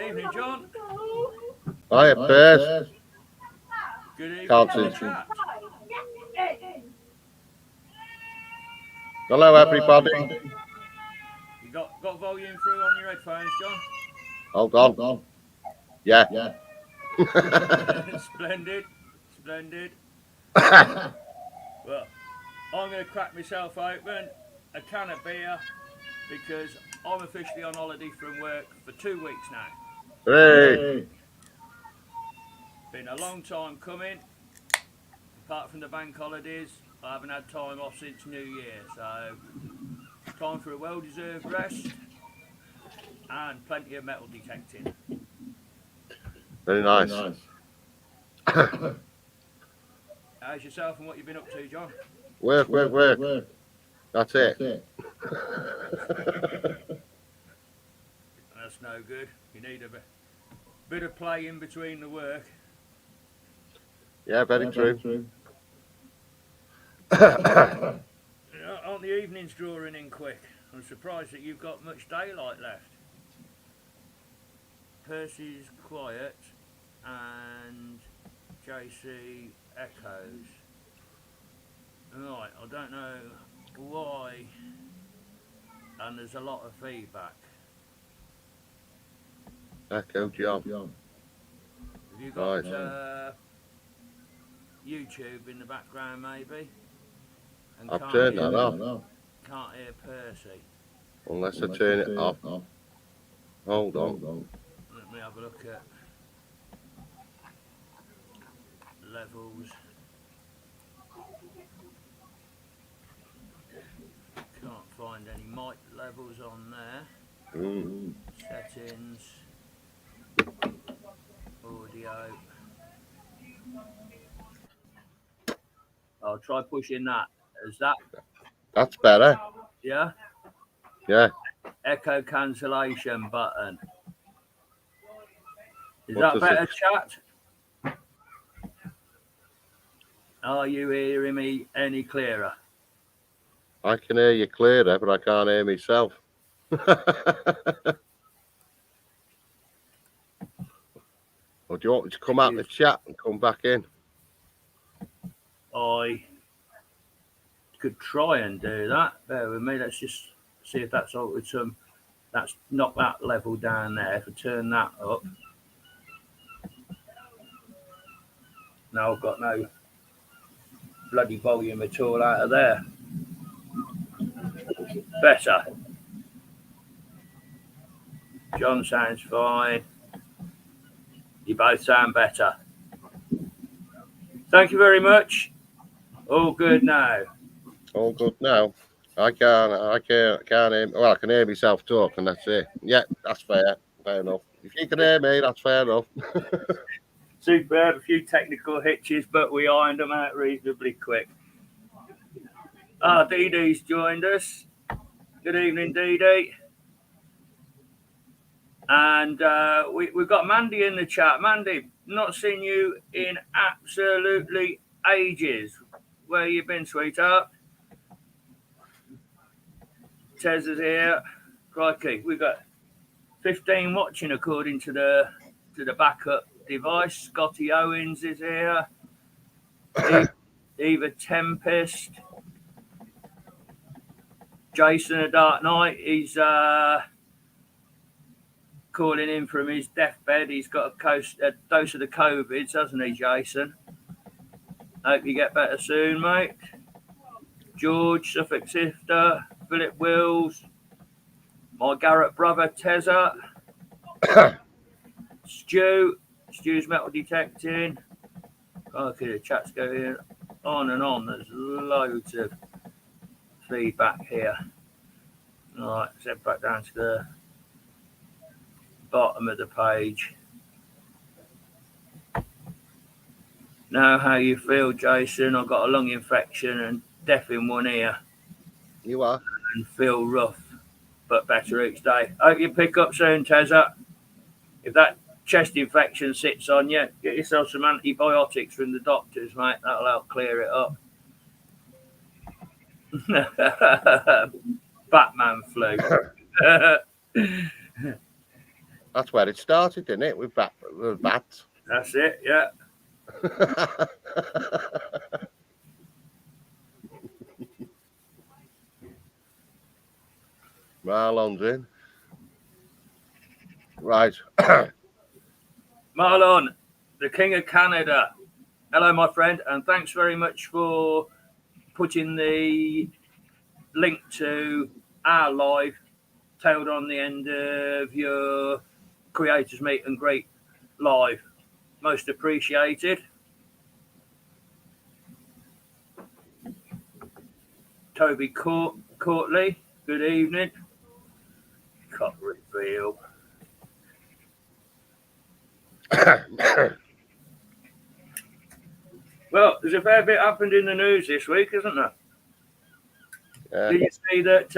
Evening, John. Hiya, Percy. Good evening Can't to the see. chat. Hello, everybody. You got volume through on your headphones, John? Hold on. Yeah. Splendid. Well, I'm going to crack myself open a can of beer because I'm officially on holiday from work for 2 weeks now. Hey. Been a long time coming. Apart from the bank holidays, I haven't had time off since New Year, so time for a well-deserved rest and plenty of metal detecting. Very nice. How's yourself and what you've been up to, John? Work. That's it. That's no good. You need a bit of play in between the work. Yeah, very true. Aren't the evenings drawing in quick? I'm surprised that you've got much daylight left. Percy's quiet and JC echoes. Right, I don't know why, and there's a lot of feedback. Echo John. Have you got YouTube in the background maybe? And I've turned that off. Can't hear Percy. Unless I turn it off. Hold on. Let me have a look at levels. Can't find any mic levels on there. Settings. Audio. I'll try pushing that. Is that? That's better. Yeah? Yeah. Echo cancellation button. Is What that better, chat? Are you hearing me any clearer? I can hear you clearer, but I can't hear myself. Or do you want me to come out the chat and come back in? I could try and do that. Bear with me. Let's just see if that's altered some. That's not that level down there. If I turn that up. No, I've got no bloody volume at all out of there. Better. John sounds fine. You both sound better. Thank you very much. All good now. All good now. I can't hear. Well, I can hear myself talk, and that's it. Yeah, that's fair. Fair enough. If you can hear me, that's fair enough. Superb. A few technical hitches, but we ironed them out reasonably quick. Dee Dee's joined us. Good evening, Dee Dee. And we've got Mandy in the chat. Mandy, not seen you in absolutely ages. Where you been, sweetheart? Tez is here. Crikey, we've got 15 watching according to the backup device. Scotty Owens is here. Eva Tempest. Jason a Dark Knight. He's calling in from his deathbed. He's got a dose of the COVID, hasn't he, Jason? Hope you get better soon, mate. George, Suffolk Sifter, Philip Wills, my Garrett brother, Tezza, Stu's metal detecting. Okay, the chat's going on and on. There's loads of feedback here. All right, let's head back down to the bottom of the page. Now, how you feel, Jason? I've got a lung infection and deaf in one ear. You are? And feel rough, but better each day. Hope you pick up soon, Tezza. If that chest infection sits on you, get yourself some antibiotics from the doctors, mate. That'll help clear it up. Batman flu. That's where it started, didn't it? With bats. That's it, yeah. Marlon's in. Right. Marlon, the King of Canada. Hello, my friend, and thanks very much for putting the link to our live tailed on the end of your creators meet and greet live. Most appreciated. Toby Courtley, good evening. Can't reveal. Well, there's a fair bit happened in the news this week, isn't there? Yeah. Did you see that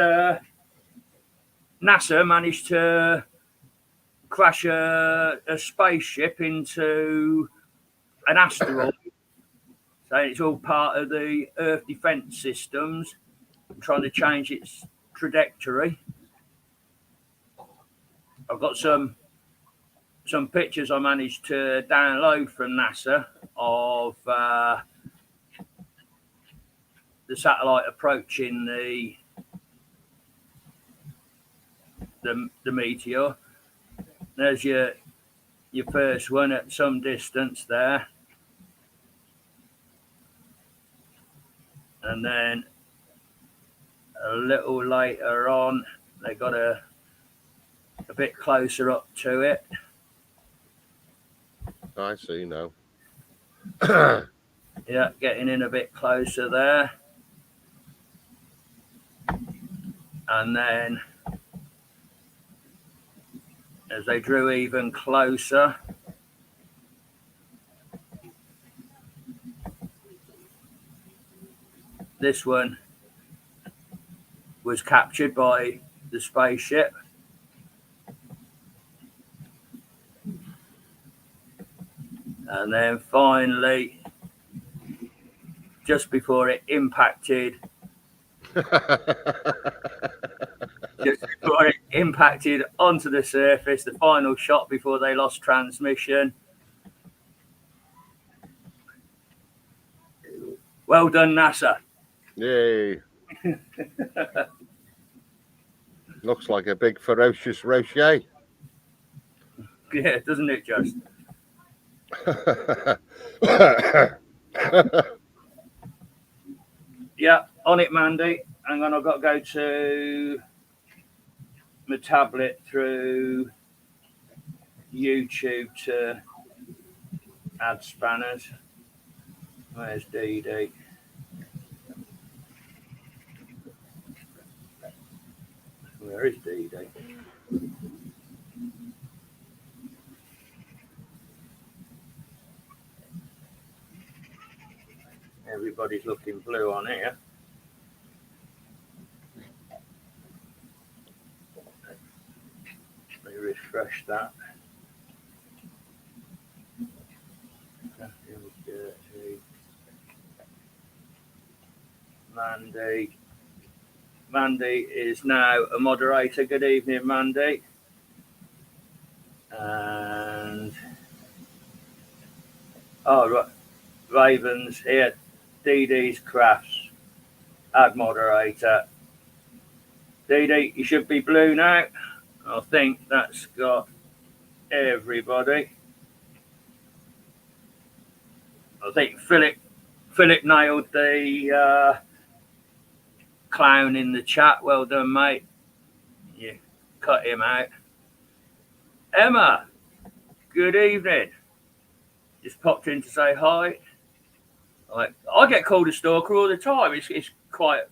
NASA managed to crash a spaceship into an asteroid? So it's all part of the Earth defense systems, trying to change its trajectory. I've got some pictures I managed to download from NASA of the satellite approaching the meteor. There's your first one at some distance there, and then a little later on they got a bit closer up to it. I see now. Yeah, getting in a bit closer there. And then as they drew even closer, this one was captured by the spaceship. And then finally, just before it impacted onto the surface, the final shot before they lost transmission. Well done, NASA. Yay. Looks like a big ferocious rocher. Yeah, doesn't it just? Yeah, on it, Mandy. Hang on, I've got to go to my tablet through YouTube to add spanners. Where's DD? Where is DD? Everybody's looking blue on here. Let me refresh that. Mandy is now a moderator. Good evening, Mandy. And right. Ravens here. DD's Crafts. Add moderator. DD, you should be blue now. I think that's got everybody. I think Philip nailed the clown in the chat. Well done, mate. You cut him out. Emma, good evening. Just popped in to say hi. I get called a stalker all the time. It's quite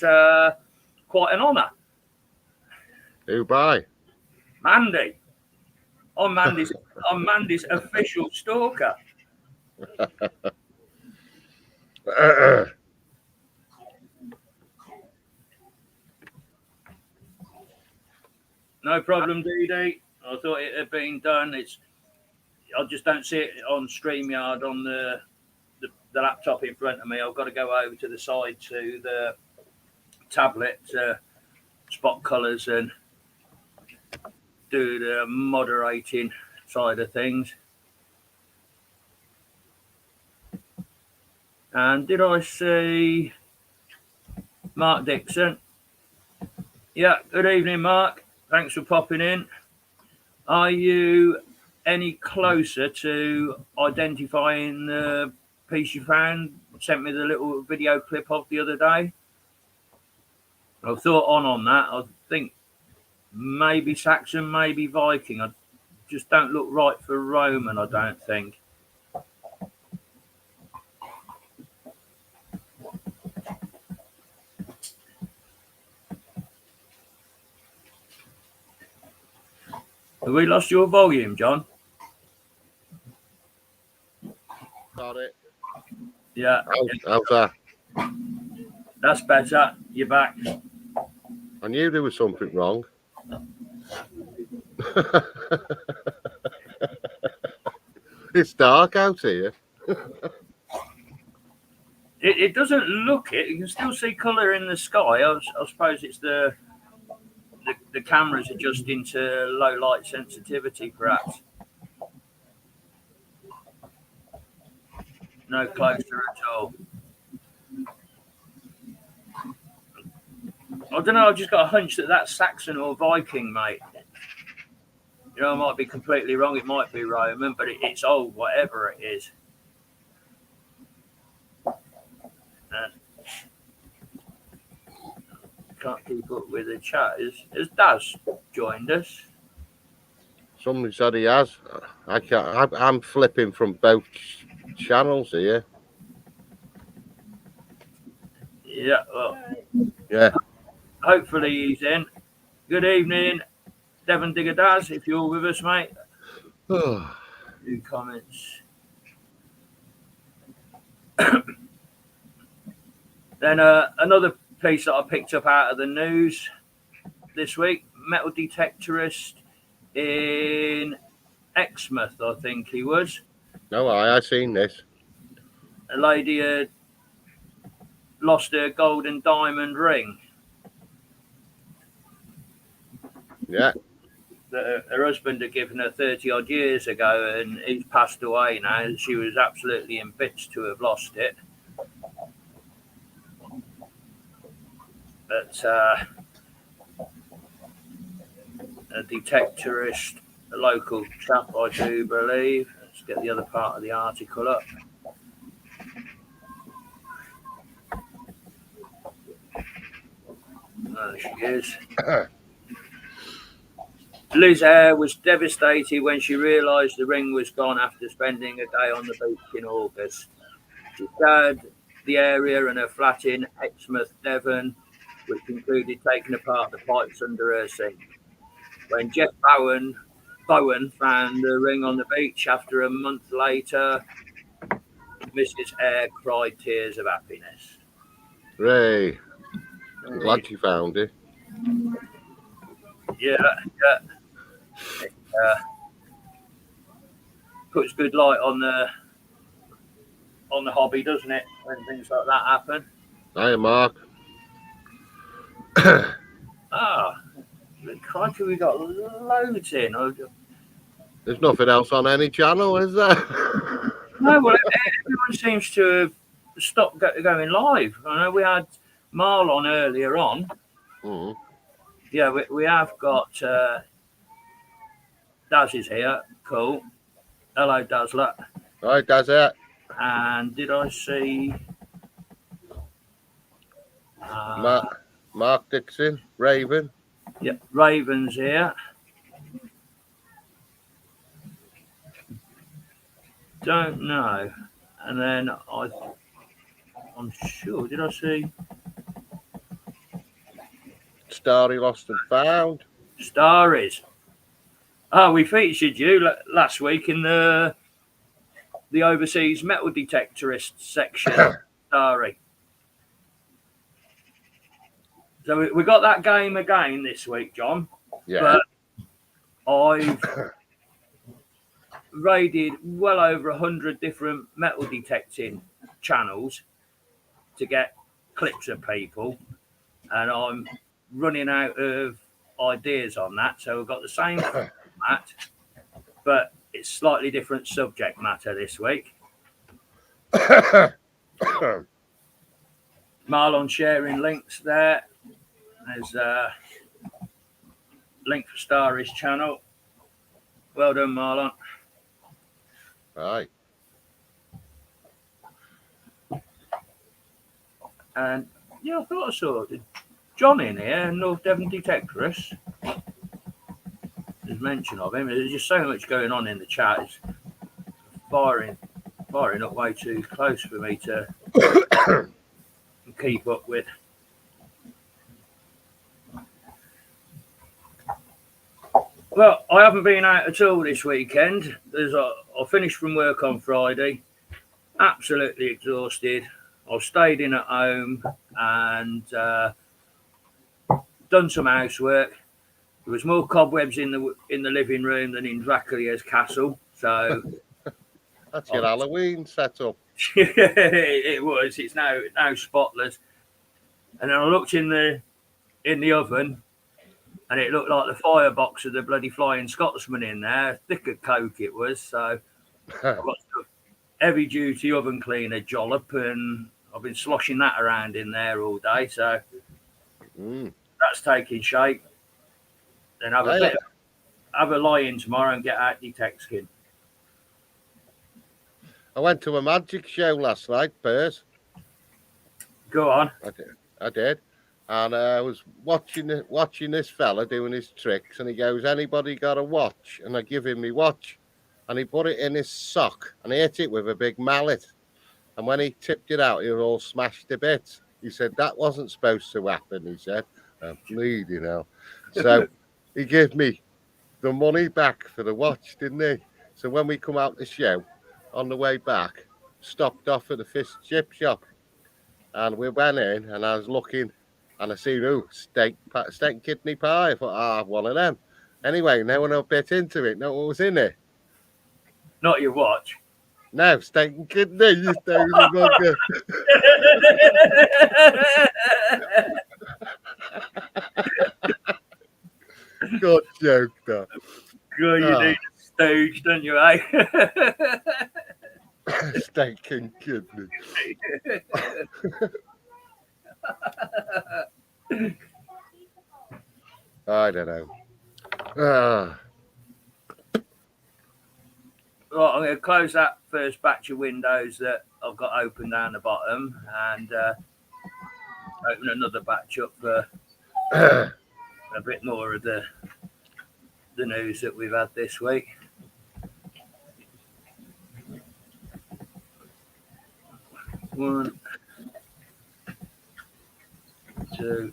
an honour. Who by? Mandy. I'm Mandy's official stalker. No problem, DD. I thought it had been done. I just don't see it on StreamYard on the laptop in front of me. I've got to go over to the side to the tablet to spot colours and do the moderating side of things. And did I see Mark Dixon? Yeah, good evening, Mark. Thanks for popping in. Are you any closer to identifying the piece you found? Sent me the little video clip of the other day. I've thought on that. I think maybe Saxon, maybe Viking. I just don't look right for Roman, I don't think. Have we lost your volume, John? Got it. Yeah. How's that? That's better. You're back. I knew there was something wrong. It's dark out here. It doesn't look it. You can still see colour in the sky. I suppose it's the camera's adjusting to low light sensitivity, perhaps. No closer at all. I don't know. I've just got a hunch that that's Saxon or Viking, mate. You know, I might be completely wrong. It might be Roman, but it's old, whatever it is. Can't keep up with the chat. Has Daz joined us? Somebody said he has. I can't. I'm flipping from both channels here. Yeah. Well, yeah. Hopefully he's in. Good evening, Devon Digger Daz. If you're with us, mate. New comments. Then another piece that I picked up out of the news this week: metal detectorist in Exmouth, I think he was. No, I seen this. A lady had lost her gold and diamond ring. Yeah. That her husband had given her 30 odd years ago, and he's passed away now. She was absolutely in bits to have lost it. But a detectorist, a local chap, I do believe. Let's get the other part of the article up. There she is. Liz Hare was devastated when she realised the ring was gone after spending a day on the beach in August. She scoured the area and her flat in Exmouth, Devon, which included taking apart the pipes under her sink. When Jeff Bowen found the ring on the beach after a month later, Mrs. Hare cried tears of happiness. Ray, I'm glad you found it. Yeah. It puts good light on the hobby, doesn't it, when things like that happen? Hiya, Mark. Crikey, we got loads in. There's nothing else on any channel, is there? No, well, everyone seems to have stopped going live. I know we had Marl on earlier on. Mm-hmm. Yeah, we have got Daz is here. Cool. Hello, Dazzler. Right, that's it. And did I see Mark Dixon, Raven? Yeah, Raven's here. Don't know. And then I'm sure, did I see Starry Lost and Found? Starries? Oh, we featured you last week in the overseas metal detectorist section. Starry. So we got that game again this week, John. Yeah. But I've raided well over 100 different metal detecting channels to get clips of people, and I'm running out of ideas on that. So we've got the same format, but it's slightly different subject matter this week. Marlon sharing links there. There's a link for Starry's channel. Well done, Marlon. Aye. And yeah, I thought I saw John in here, North Devon Detectorist. There's mention of him. There's just so much going on in the chat. It's firing up way too close for me to keep up with. Well, I haven't been out at all this weekend. I finished from work on Friday, absolutely exhausted. I stayed in at home and done some housework. There was more cobwebs in the living room than in Dracula's castle. So that's your Halloween setup. It was. It's now spotless. And then I looked in the oven, and it looked like the firebox of the bloody Flying Scotsman in there. Thick as coke it was. So I've got some heavy duty oven cleaner jollop, and I've been sloshing that around in there all day. So that's taking shape. Then have a lie-in tomorrow and get out the tech skin. I went to a magic show last night, Percy. Go on. I did. And I was watching this fella doing his tricks, and he goes, "Anybody got a watch?" And I give him my watch, and he put it in his sock, and he hit it with a big mallet. And when he tipped it out, it was all smashed to bits. He said, "That wasn't supposed to happen," he said. I'm bleeding now. So he gave me the money back for the watch, didn't he? So when we come out the show, on the way back, stopped off at the fish chip shop, and we went in, and I was looking, and I seen steak kidney pie. I thought, one of them. Anyway, now when I bit into it, know what was in it? Not your watch. No, steak and kidney. You stay with the bugger. Good joke, though. Good, you need a stage, don't you, eh? Steak and kidney. I don't know. Right, I'm going to close that first batch of windows that I've got open down the bottom and open another batch up for a bit more of the news that we've had this week. One, two,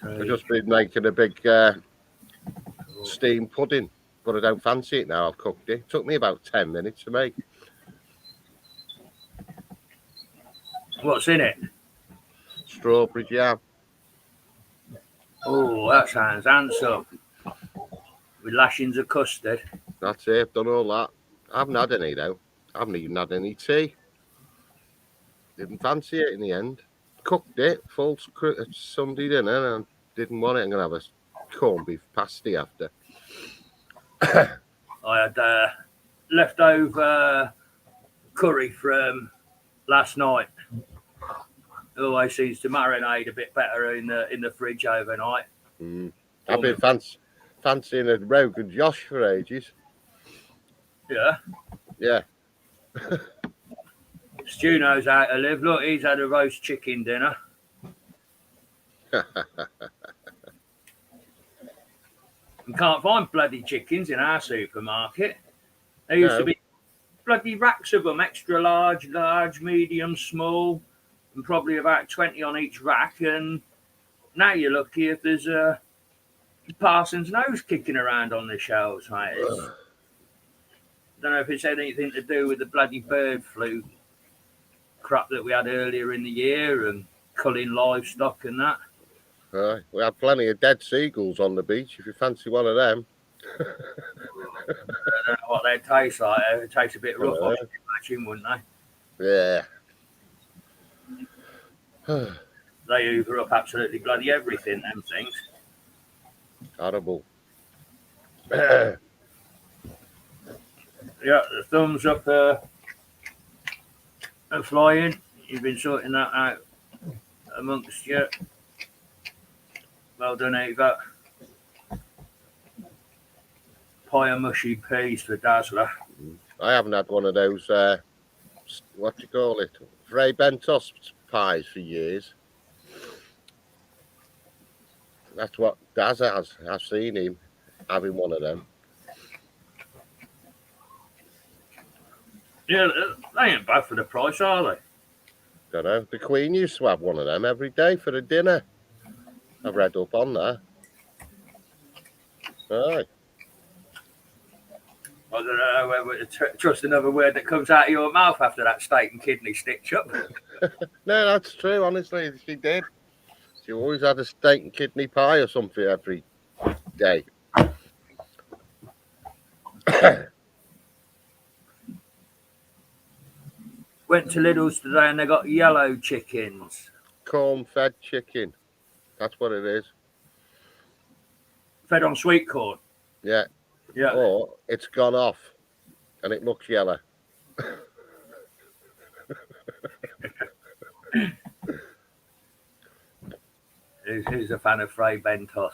three. I've just been making a big steamed pudding, but I don't fancy it now. I've cooked it. It took me about 10 minutes to make. What's in it? Strawberry jam. Oh, that sounds handsome. With lashings of custard. That's it. I've done all that. I haven't had any, though. I haven't even had any tea. Didn't fancy it in the end. Cooked it, full Sunday dinner, and didn't want it. I'm going to have a corned beef pasty after. I had leftover curry from last night. It always seems to marinate a bit better in the fridge overnight. I've been fancying a Rogan Josh for ages. Yeah. Yeah. Stu knows how to live. Look, he's had a roast chicken dinner. You can't find bloody chickens in our supermarket. There used to be bloody racks of them, extra large, medium, small, and probably about 20 on each rack. And now you're lucky if there's a Parson's nose kicking around on the shelves, mate. I don't know if it's anything to do with the bloody bird flu crap that we had earlier in the year and culling livestock and that. We had plenty of dead seagulls on the beach. If you fancy one of them. I don't know what they taste like. It tastes a bit rough, I should imagine, wouldn't they? Yeah. They hoover up absolutely bloody everything, them things. Horrible. Yeah, the thumbs up are flying. You've been sorting that out amongst you. Well done, Eva. Pie of mushy peas for Dazzler. I haven't had one of those, what do you call it? Fray Bentos pies for years. That's what Daz has. I've seen him having one of them. Yeah, they ain't bad for the price, are they? Don't know. The Queen used to have one of them every day for a dinner. I've read up on that. Aye. I don't know whether to trust another word that comes out of your mouth after that steak and kidney stitch up. No, that's true. Honestly, she did. She always had a steak and kidney pie or something every day. Went to Lidl's today and they got yellow chickens. Corn-fed chicken. That's what it is. Fed on sweet corn. Yeah. Yeah. Or it's gone off and it looks yellow. Who's a fan of Fray Bentos?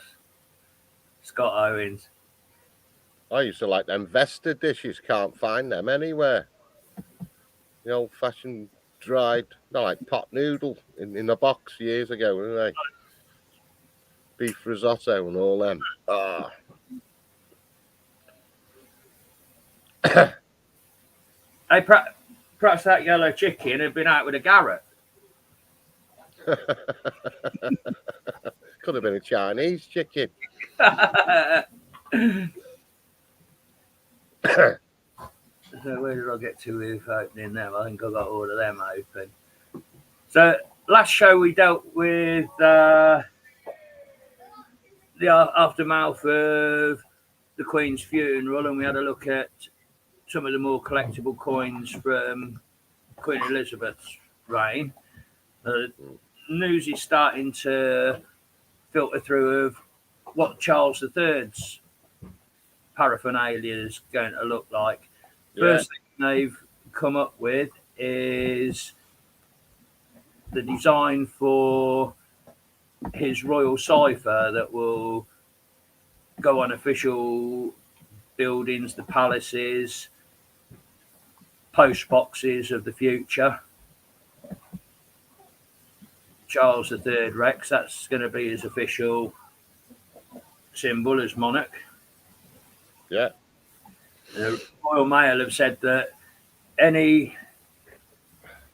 Scott Owens. I used to like them Vesta dishes. Can't find them anywhere. The old-fashioned dried, like pot noodle in a box years ago, weren't they? Beef risotto and all them. Ah. Hey, perhaps that yellow chicken had been out with a Garrett. Could have been a Chinese chicken. So where did I get to with opening them? I think I got all of them open. So last show we dealt with the aftermath of the Queen's funeral, and we had a look at some of the more collectible coins from Queen Elizabeth's reign. News is starting to filter through of what Charles III's paraphernalia is going to look like. First thing they've come up with is the design for his royal cipher that will go on official buildings, the palaces, post boxes of the future. Charles III Rex, that's going to be his official symbol as monarch. Yeah. The Royal Mail have said that any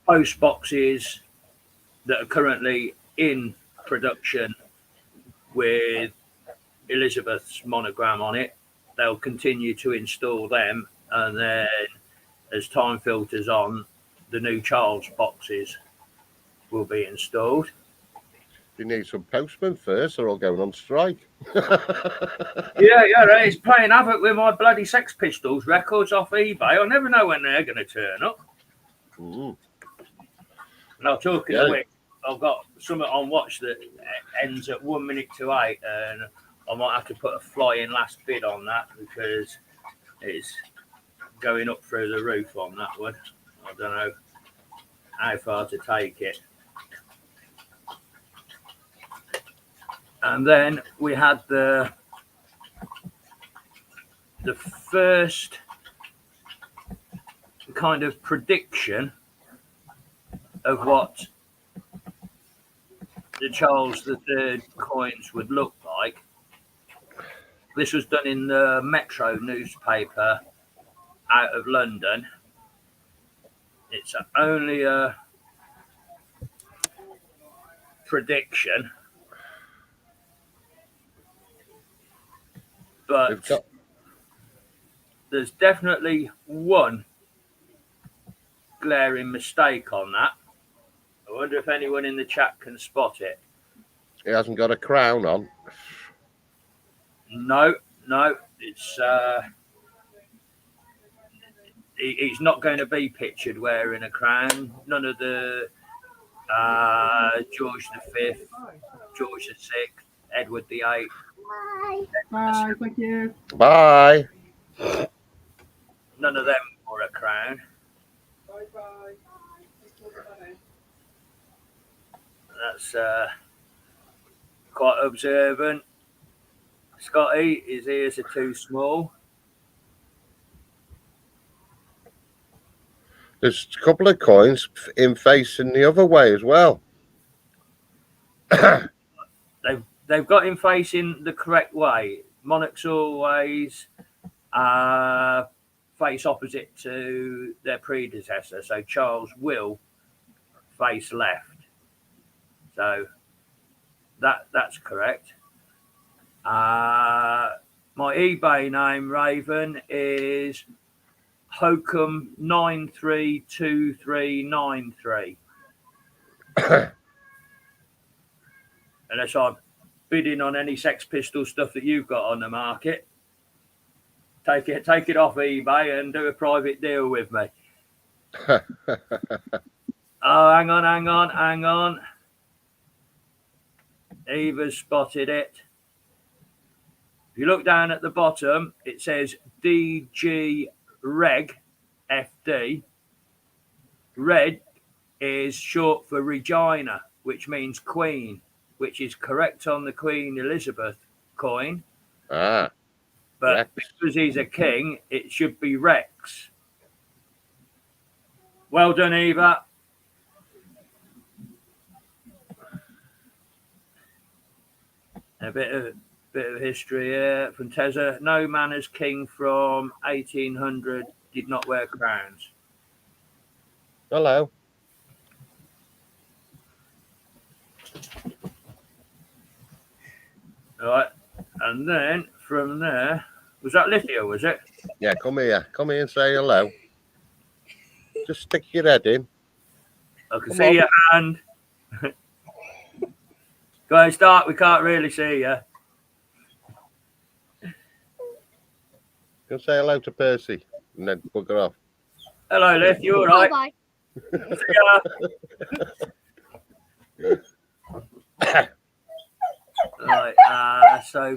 post boxes that are currently in production with Elizabeth's monogram on it, they'll continue to install them, and then as time filters on, the new Charles boxes will be installed. You need some postmen first, or all going on strike. Yeah, it's playing havoc with my bloody Sex Pistols records off eBay. I never know when they're going to turn up. Mm. Now, talking of which, I've got something on watch that ends at 1 minute to 8, and I might have to put a flying last bid on that because it's going up through the roof on that one. I don't know how far to take it. And then we had the first kind of prediction of what the Charles III coins would look like. This was done in the Metro newspaper out of London. It's only a prediction, but there's definitely one glaring mistake on that. I wonder if anyone in the chat can spot it. He hasn't got a crown on. No, it's he's not going to be pictured wearing a crown. None of the George V, George VI, Edward VIII. Bye. Thank you. Bye. None of them wore a crown. That's quite observant. Scotty, his ears are too small. There's a couple of coins in facing the other way as well. They've got him facing the correct way. Monarchs always face opposite to their predecessor. So Charles will face left. So that's correct. My eBay name, Raven, is Hokum 932393. Unless I'm bidding on any Sex Pistol stuff that you've got on the market. Take it off eBay and do a private deal with me. Oh, hang on. Eva's spotted it. If you look down at the bottom, it says DG Reg FD. Red is short for Regina, which means Queen, which is correct on the Queen Elizabeth coin. Ah. But Rex. because he's a king, it should be Rex. Well done, Eva. A bit of history here from Teza. No manners king from 1800 did not wear crowns. Hello. All right. And then from there, was that Lithia, was it? Yeah, come here. Come here and say hello. Just stick your head in. I can see your hand. Go ahead, start. We can't really see you. Go say hello to Percy and then bugger off. Hello, Lith. You all right? Bye. Right. So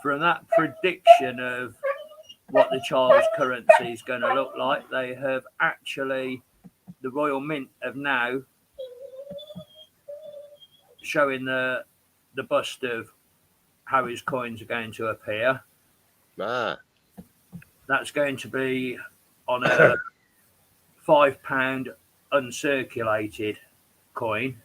from that prediction of what the Charles currency is going to look like, they have actually, the Royal Mint have now showing the bust of how his coins are going to appear. Ah. That's going to be on a £5 uncirculated coin.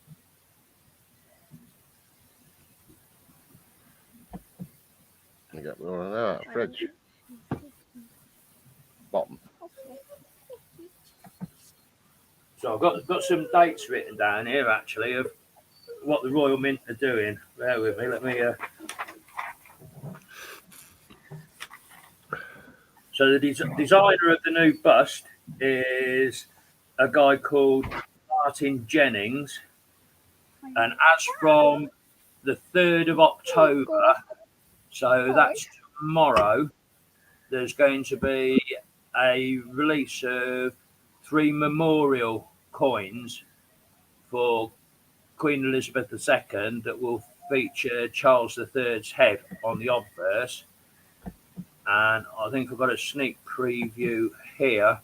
You got one of that fridge. Bottom. So I've got some dates written down here actually of what the Royal Mint are doing. Bear with me. Let me. So the designer of the new bust is a guy called Martin Jennings, and as from the 3rd of October, so that's tomorrow, there's going to be a release of 3 memorial coins for Queen Elizabeth II that will feature Charles III's head on the obverse. And I think I've got a sneak preview here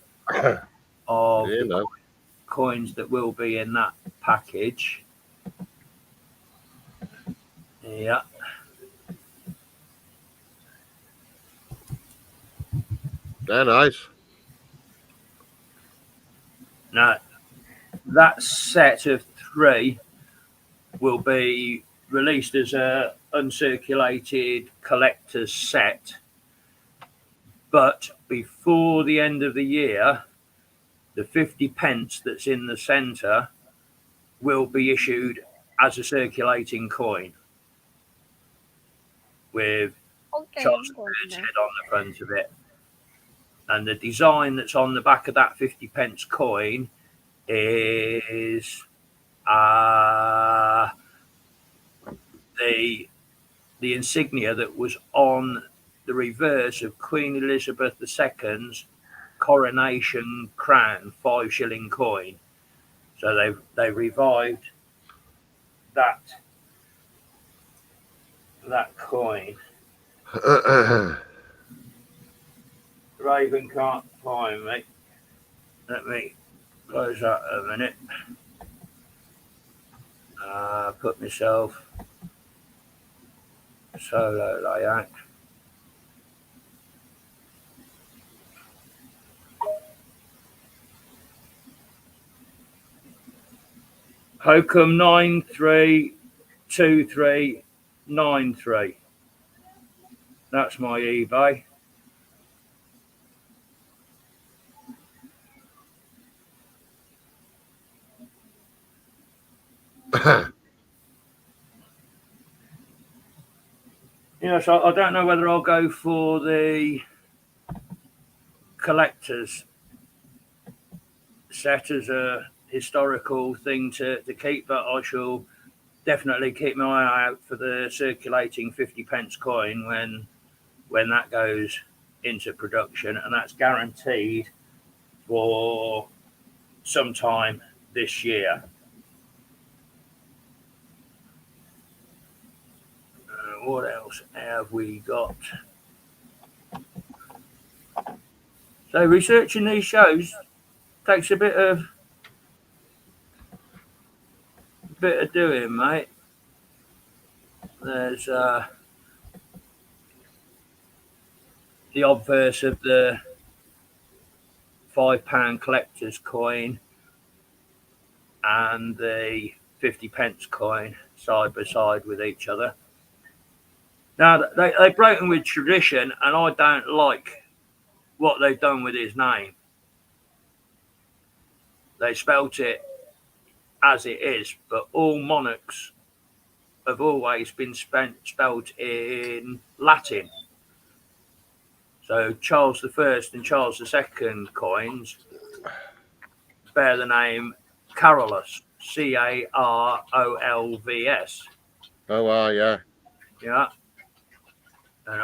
of the coins that will be in that package. Yeah. They're nice. Now, that set of 3 will be released as a uncirculated collector's set. But before the end of the year, the 50 pence that's in the centre will be issued as a circulating coin with Charles III's head on the front of it. And the design that's on the back of that 50 pence coin is the insignia that was on the reverse of Queen Elizabeth II's coronation crown 5 shilling coin. So they revived that coin. Raven can't find me. Let me close that a minute. Put myself solo layout. Hokum 932393. That's my eBay. So I don't know whether I'll go for the collector's set as a historical thing to keep, but I shall definitely keep my eye out for the circulating 50p coin when that goes into production, and that's guaranteed for sometime this year. What else have we got? So researching these shows takes a bit of doing, mate. There's the obverse of the £5 collector's coin and the 50p coin side by side with each other. Now they've broken with tradition, and I don't like what they've done with his name. They spelt it as it is, but all monarchs have always been spelled in Latin. So Charles I and Charles II coins bear the name Carolus, Carolvs. Oh, yeah. Yeah. And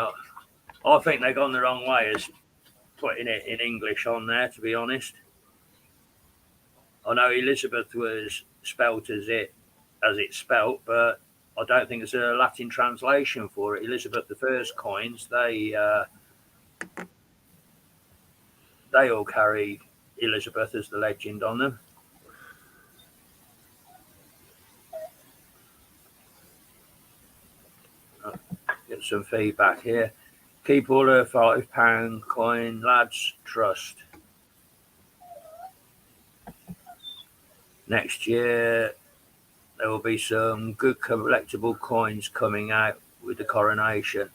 I think they've gone the wrong way as putting it in English on there, to be honest. I know Elizabeth was spelt as it's spelt, but I don't think there's a Latin translation for it. Elizabeth I's coins, they all carry Elizabeth as the legend on them. Get some feedback here. Keep all her £5 coin, lads. Trust. Next year, there will be some good collectible coins coming out with the coronation.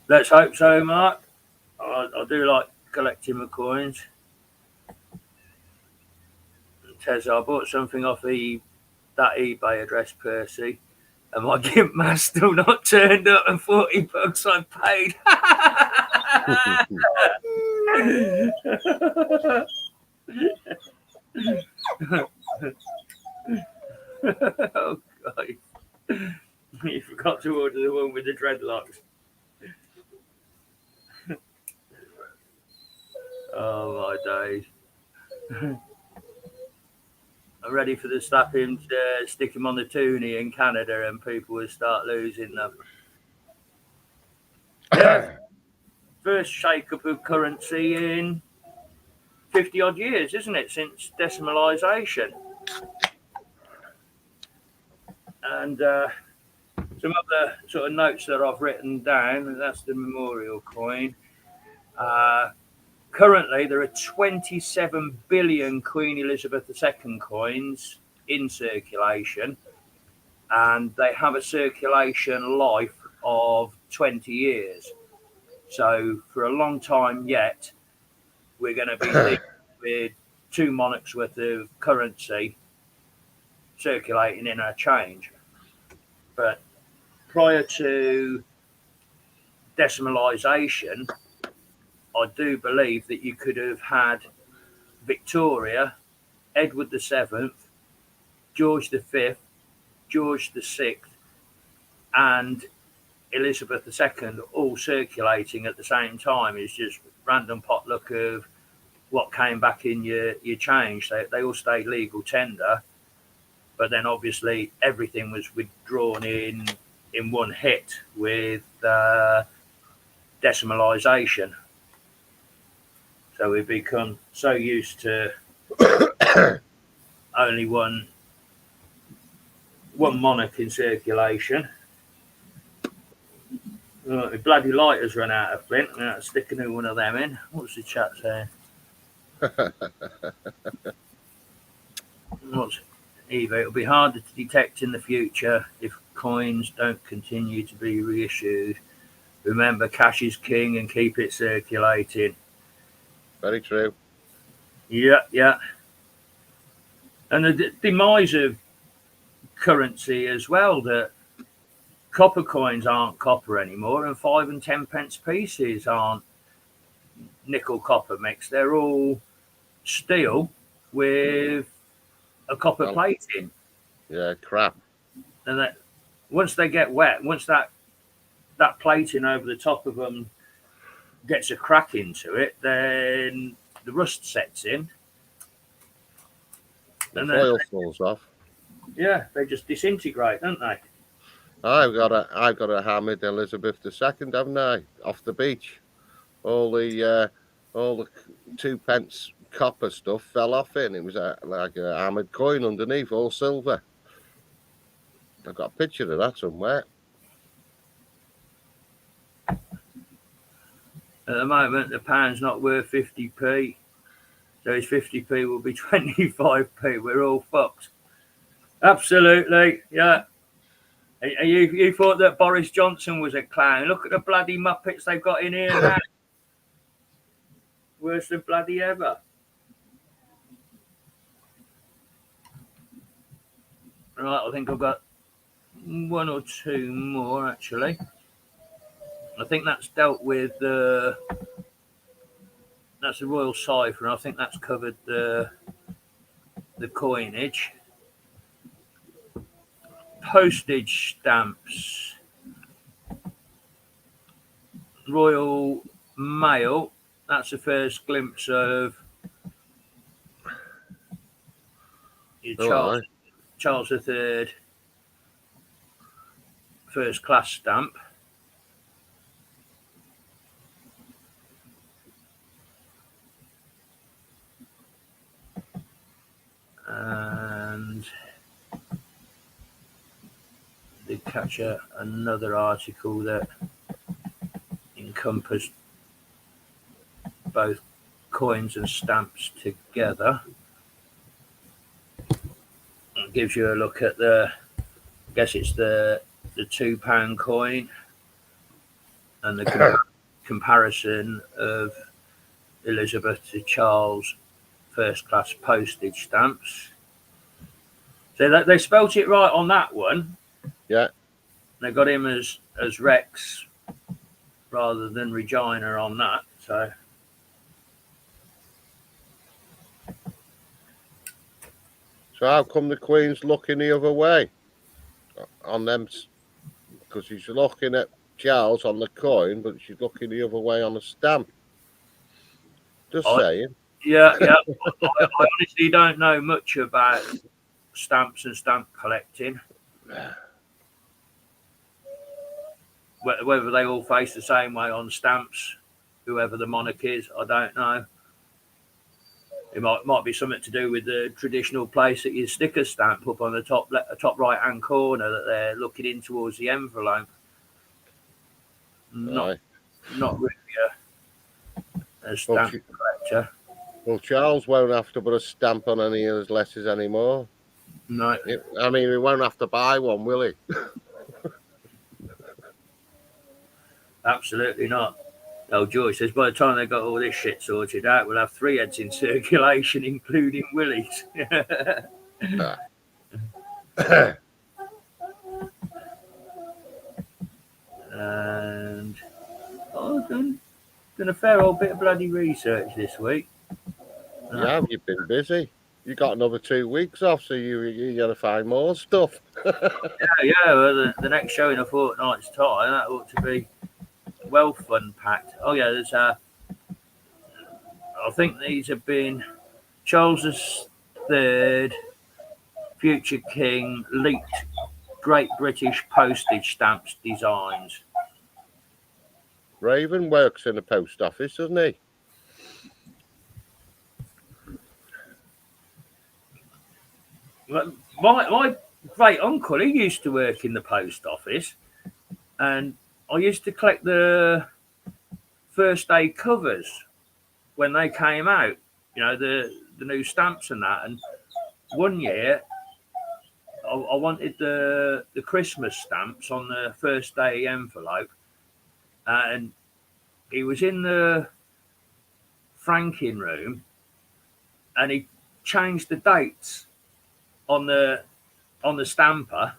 Let's hope so, Mark. I do like collecting my coins. Tez, I bought something off that eBay address, Percy, and my gimp mask still not turned up, and $40 I paid. Oh, God. You forgot to order the one with the dreadlocks. Oh, my days. I'm ready for the slapping to stick him on the toonie in Canada, and people will start losing them. Yeah. First shake-up of currency in 50 odd years, isn't it, since decimalisation? And some other sort of notes that I've written down, that's the memorial coin. Currently, there are 27 billion Queen Elizabeth II coins in circulation, and they have a circulation life of 20 years. So for a long time yet, we're going to be dealing with 2 monarchs worth of currency circulating in our change. But prior to decimalisation, I do believe that you could have had Victoria, Edward VII, George V, George VI, and Elizabeth II all circulating at the same time. It's just random potluck of what came back in your change. They all stayed legal tender, but then obviously everything was withdrawn in one hit with decimalisation. So we've become so used to only one monarch in circulation. The bloody lighters run out of Flint. I'm going to stick a new one of them in. What's the chat saying? What's Eva? It'll be harder to detect in the future if coins don't continue to be reissued. Remember, cash is king and keep it circulating. Very true. Yeah. And the demise of currency as well, that copper coins aren't copper anymore, and 5 and 10 pence pieces aren't nickel copper mix. They're all steel with a copper plating. Yeah, crap. And that once they get wet, once that plating over the top of them gets a crack into it, then the rust sets in. The foil falls off. Yeah, they just disintegrate, don't they? I've got a Hamid Elizabeth II, haven't I? Off the beach. All the 2 pence copper stuff fell off it, and it was like a hammered coin underneath, all silver. I've got a picture of that somewhere. At the moment, the pound's not worth 50p, so his 50p will be 25p. We're all fucked. Absolutely, yeah. You thought that Boris Johnson was a clown? Look at the bloody Muppets they've got in here now. Worse than bloody ever. Right, I think I've got 1 or 2 more actually. I think that's dealt with that's the Royal Cipher, and I think that's covered the coinage. Postage stamps. Royal Mail. That's the first glimpse of your Charles III first class stamp. And did catch another article that encompassed both coins and stamps together. It gives you a look at I guess it's the £2 coin and the comparison of Elizabeth to Charles first class postage stamps. So they spelt it right on that one. Yeah. They got him as Rex rather than Regina on that. So how come the Queen's looking the other way on them? Because she's looking at Charles on the coin, but she's looking the other way on the stamp. Just saying. Yeah. I honestly don't know much about stamps and stamp collecting. Whether they all face the same way on stamps, whoever the monarch is, I don't know. It might be something to do with the traditional place that you stick a stamp up on the top right hand corner that they're looking in towards the envelope. Not really a stamp collector. Well, Charles won't have to put a stamp on any of his letters anymore. No. I mean, he won't have to buy one, will he? Absolutely not. Oh, George says, by the time they got all this shit sorted out, we'll have 3 heads in circulation, including Willie's. And I've done a fair old bit of bloody research this week. Yeah, you've been busy. You got another 2 weeks off, so you got to find more stuff. Yeah. Well, the next show in a fortnight's time, that ought to be well fun packed. Oh yeah, there's I I think these have been Charles III, future king, leaked Great British postage stamps designs. Raven works in the post office, doesn't he? My great uncle, he used to work in the post office, and I used to collect the first day covers when they came out, the new stamps and that. And one year I wanted the Christmas stamps on the first day envelope, and he was in the franking room, and he changed the dates on the stamper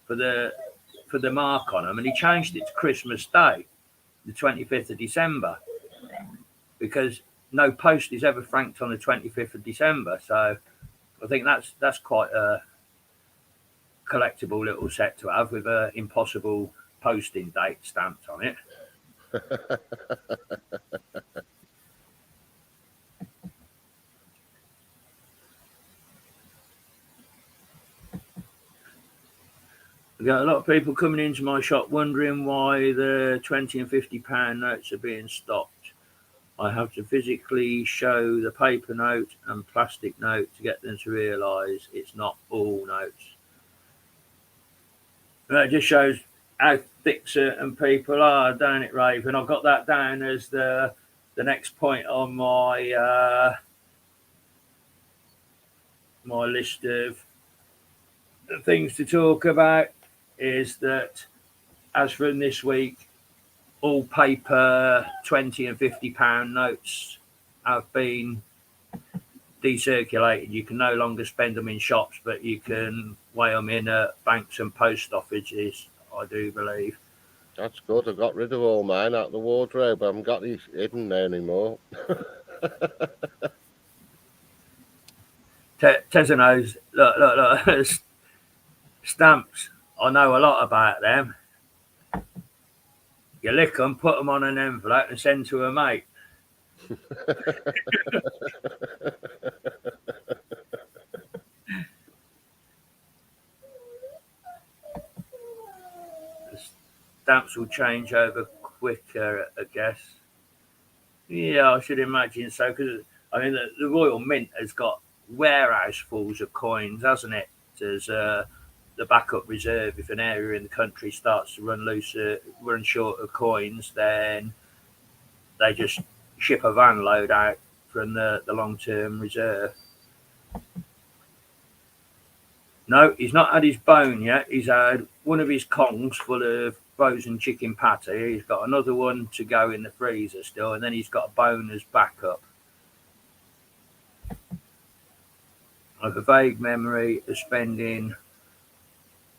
for the mark on them, and he changed it to Christmas Day, the 25th of December, because no post is ever franked on the 25th of December. So I think that's quite a collectible little set to have, with a impossible posting date stamped on it. I've got a lot of people coming into my shop wondering why the 20 and £50 notes are being stopped. I have to physically show the paper note and plastic note to get them to realise it's not all notes. That just shows how thick certain people are, don't it, Raven? I've got that down as the next point on my my list of things to talk about, is that as from this week, all paper 20 and £50 notes have been decirculated. You can no longer spend them in shops, but you can weigh them in at banks and post offices, I do believe. That's good. I got rid of all mine out of the wardrobe. I haven't got these hidden there anymore. Tessa knows. Look. Stamps. I know a lot about them. You lick them, put them on an envelope, and send to a mate. Stamps will change over quicker, I guess. Yeah, I should imagine so, because I mean the Royal Mint has got warehouse fulls of coins, hasn't it? As the backup reserve, if an area in the country starts to run short of coins, then they just ship a van load out from the long-term reserve. No, he's not had his bone yet. He's had one of his kongs full of frozen chicken patty. He's got another one to go in the freezer still, and then he's got a bone as backup. I have a vague memory of spending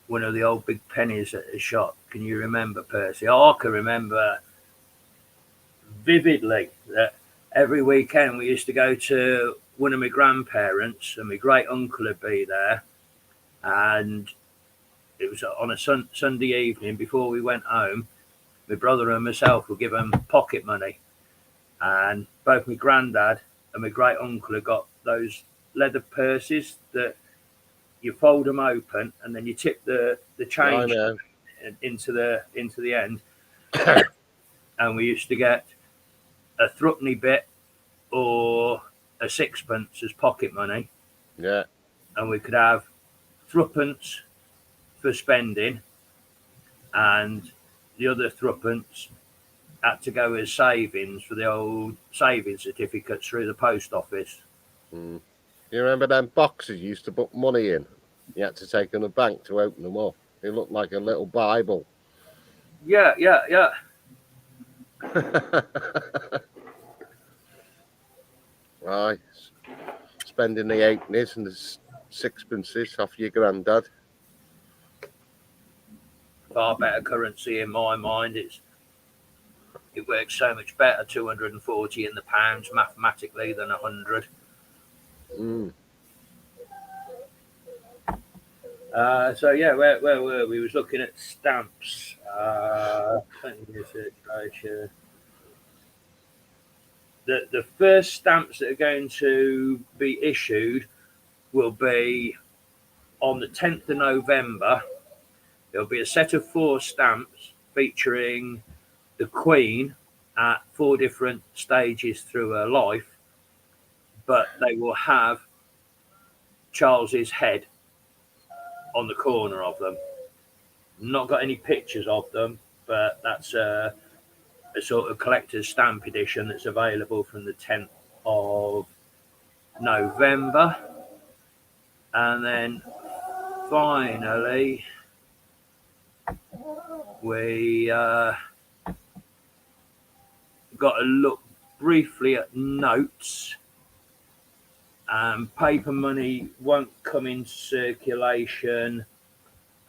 one of the old big pennies at the shop. Can you remember, Percy? I can remember vividly that every weekend we used to go to one of my grandparents, and my great uncle would be there, and it was on a Sunday evening before we went home. My brother and myself would give them pocket money, and both my granddad and my great uncle had got those leather purses that you fold them open and then you tip the change into the end. And we used to get a threepenny bit or a sixpence as pocket money. Yeah. And we could have threepence for spending, and the other threepence had to go as savings for the old savings certificates through the post office. Mm. You remember them boxes you used to put money in? You had to take them to the bank to open them up. They looked like a little Bible. Yeah. Right. Spending the eightpennies and the sixpences off your granddad. Far better currency in my mind. It works so much better, 240 in the pounds mathematically than 100. Mm. So yeah, where were we? We was looking at stamps. The the first stamps that are going to be issued will be on the 10th of November. There'll be a set of 4 stamps featuring the Queen at 4 different stages through her life, but they will have Charles's head on the corner of them. Not got any pictures of them, but that's a sort of collector's stamp edition that's available from the 10th of November. And then finally, we got to look briefly at notes. Paper money won't come into circulation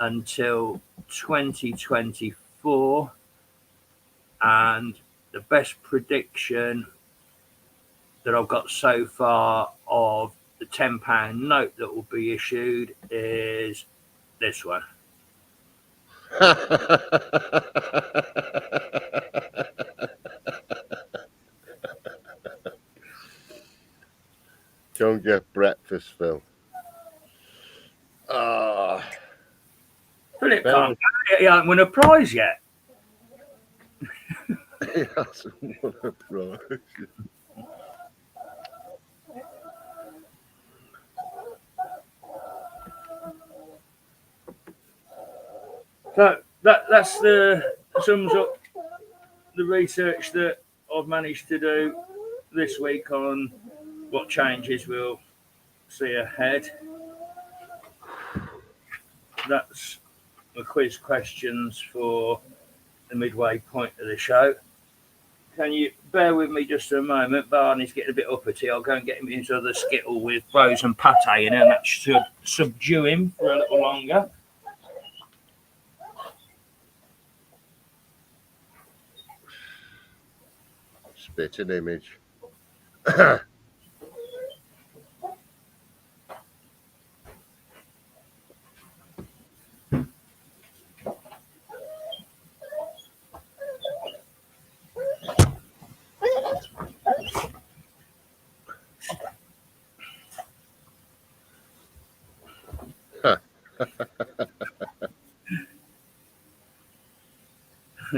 until 2024, and the best prediction that I've got so far of the £10 note that will be issued is this one. Go and get breakfast, Phil. Oh. Philip can't. He hasn't won a prize yet. He hasn't won a prize. So that's the sums up the research that I've managed to do this week on what changes we'll see ahead. That's the quiz questions for the midway point of the show. Can you bear with me just a moment? Barney's getting a bit uppity. I'll go and get him into the skittle with frozen pate in, and that should subdue him for a little longer. Spit an image.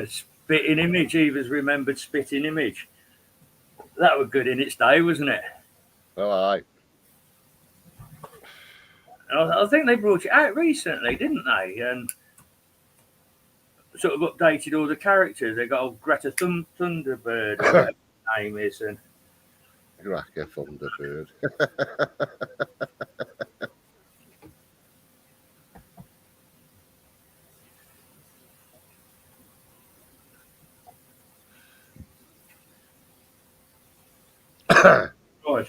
Spitting image. Eva's remembered spitting image. That was good in its day, wasn't it? All right. I think they brought it out recently, didn't they? And sort of updated all the characters. They got old Greta Thunderbird, or whatever her name is, and Greta Thunderbird. right.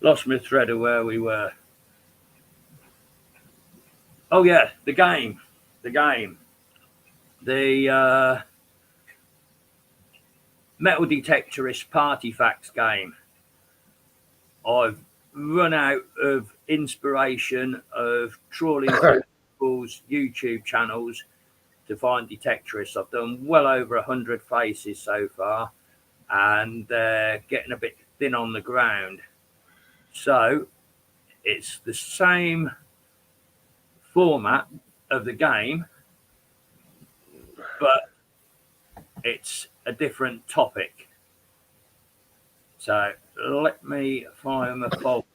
Lost my thread of where we were. Oh yeah, the game. The Metal Detectorist Party Facts game. I've run out of inspiration of trawling through people's YouTube channels to find detectorists. I've done well over 100 faces so far, and they're getting a bit thin on the ground. So it's the same format of the game, but it's a different topic. So let me find the folder.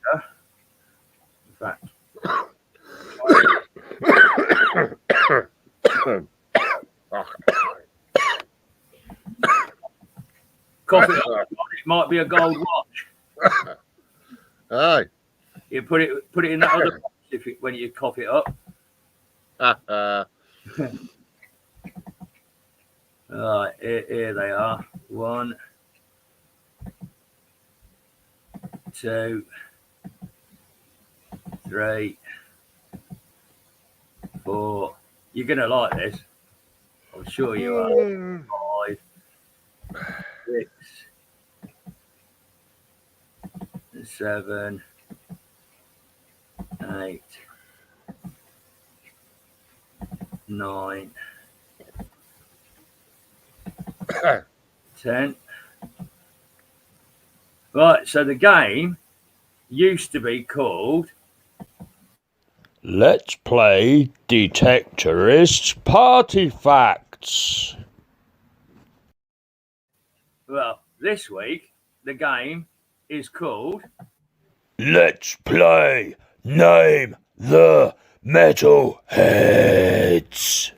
In fact, cough it up. It might be a gold watch. Aye. You put it in that other box when you cough it up. Right, here they are. 1, 2, 3, 4. You're gonna like this. I'm sure you are. 5, 6, 7, 8, 9, 10, Right, so the game used to be called Let's play Detectorist Party Facts. Well, this week the game is called Let's play Name the Metal Heads.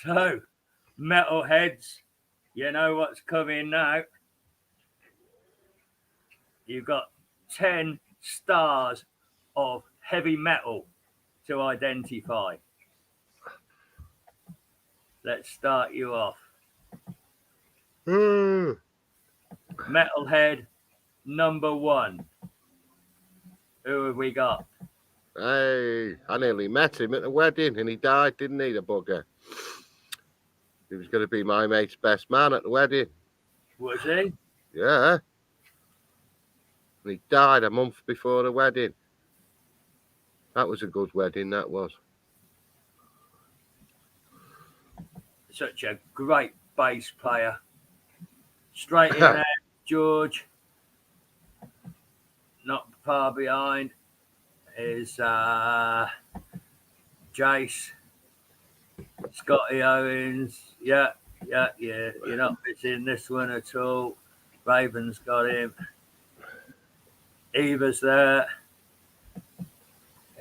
So, metalheads, you know what's coming now. You've got 10 stars of heavy metal to identify. Let's start you off. Metalhead number 1. Who have we got? Hey, I nearly met him at the wedding and he died, didn't he, the bugger? He was going to be my mate's best man at the wedding. Was he? Yeah. And he died a month before the wedding. That was a good wedding, that was. Such a great bass player. Straight in there, George. Not far behind is Jace. Scotty Owens. Yeah. You're not missing this one at all. Raven's got him. Eva's there.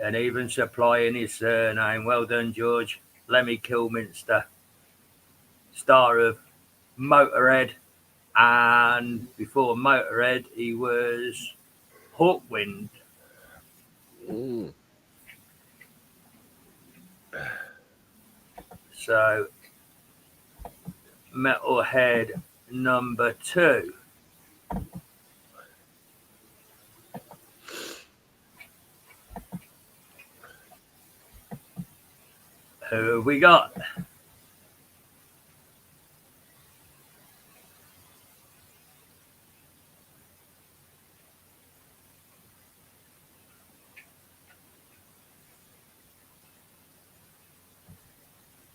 And even supplying his surname. Well done, George. Lemmy Kilminster. Star of Motorhead. And before Motorhead, he was Hawkwind. So, Metalhead number 2. Who have we got?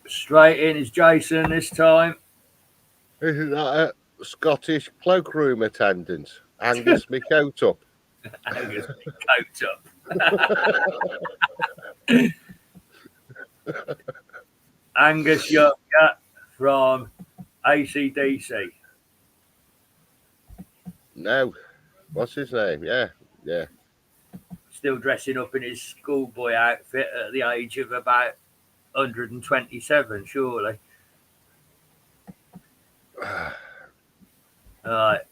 Straight in is Jason this time. Isn't that a Scottish cloakroom attendant? Angus me coat up. Angus me coat up. Angus Younger from AC/DC. No. What's his name? Yeah. Still dressing up in his schoolboy outfit at the age of about 127, surely. All right.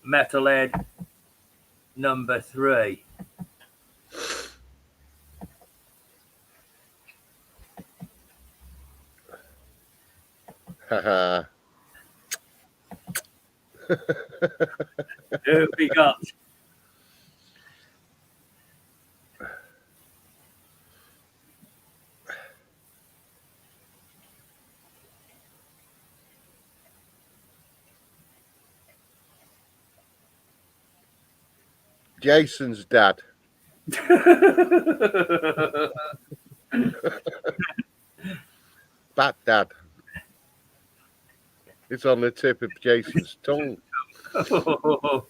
Metalhead number 3. Haha. Who have we got? Jason's dad. Bat dad. It's on the tip of Jason's tongue. Who's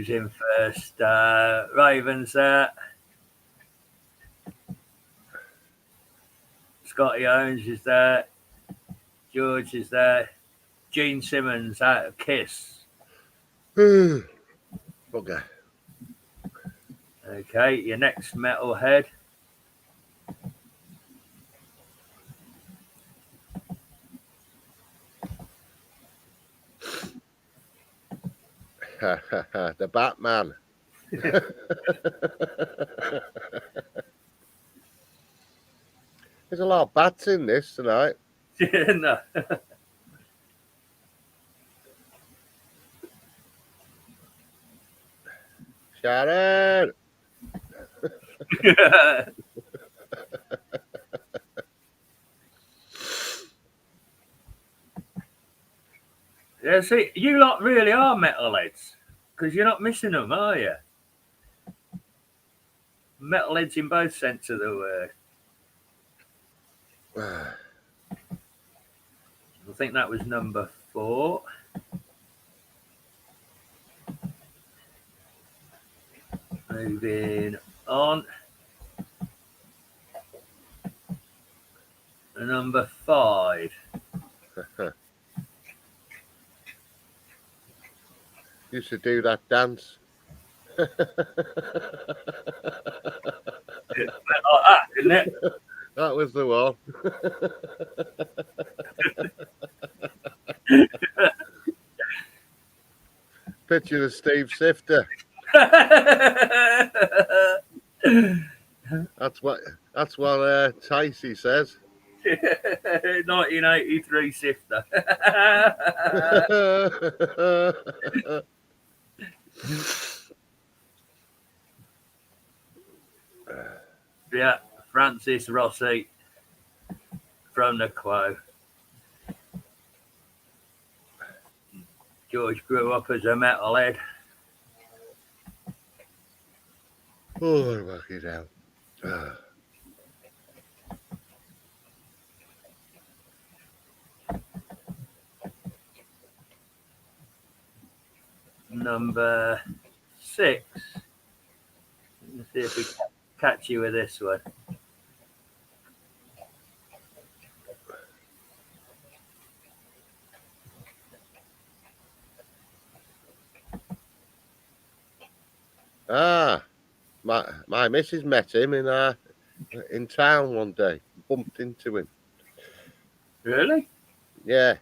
in first? Raven's there. Scotty Owens is there. George is there. Gene Simmons out of Kiss. Bugger. Okay, your next metalhead. The Batman. There's a lot of bats in this tonight. No. Sharon. Yeah, see, you lot really are metalheads because you're not missing them, are you? Metalheads in both sense of the word. think that was number 4. Moving on. Number 5. Used to do that dance. Like that, isn't it? That was the one. Picture of Steve Sifter. That's what Ticey says. 1983 Sifter. Yeah, Francis Rossi from the Quo. George grew up as a metalhead. Oh, work it out. Number 6. Let's see if we catch you with this one. My missus met him in town one day. Bumped into him. Really? Yeah.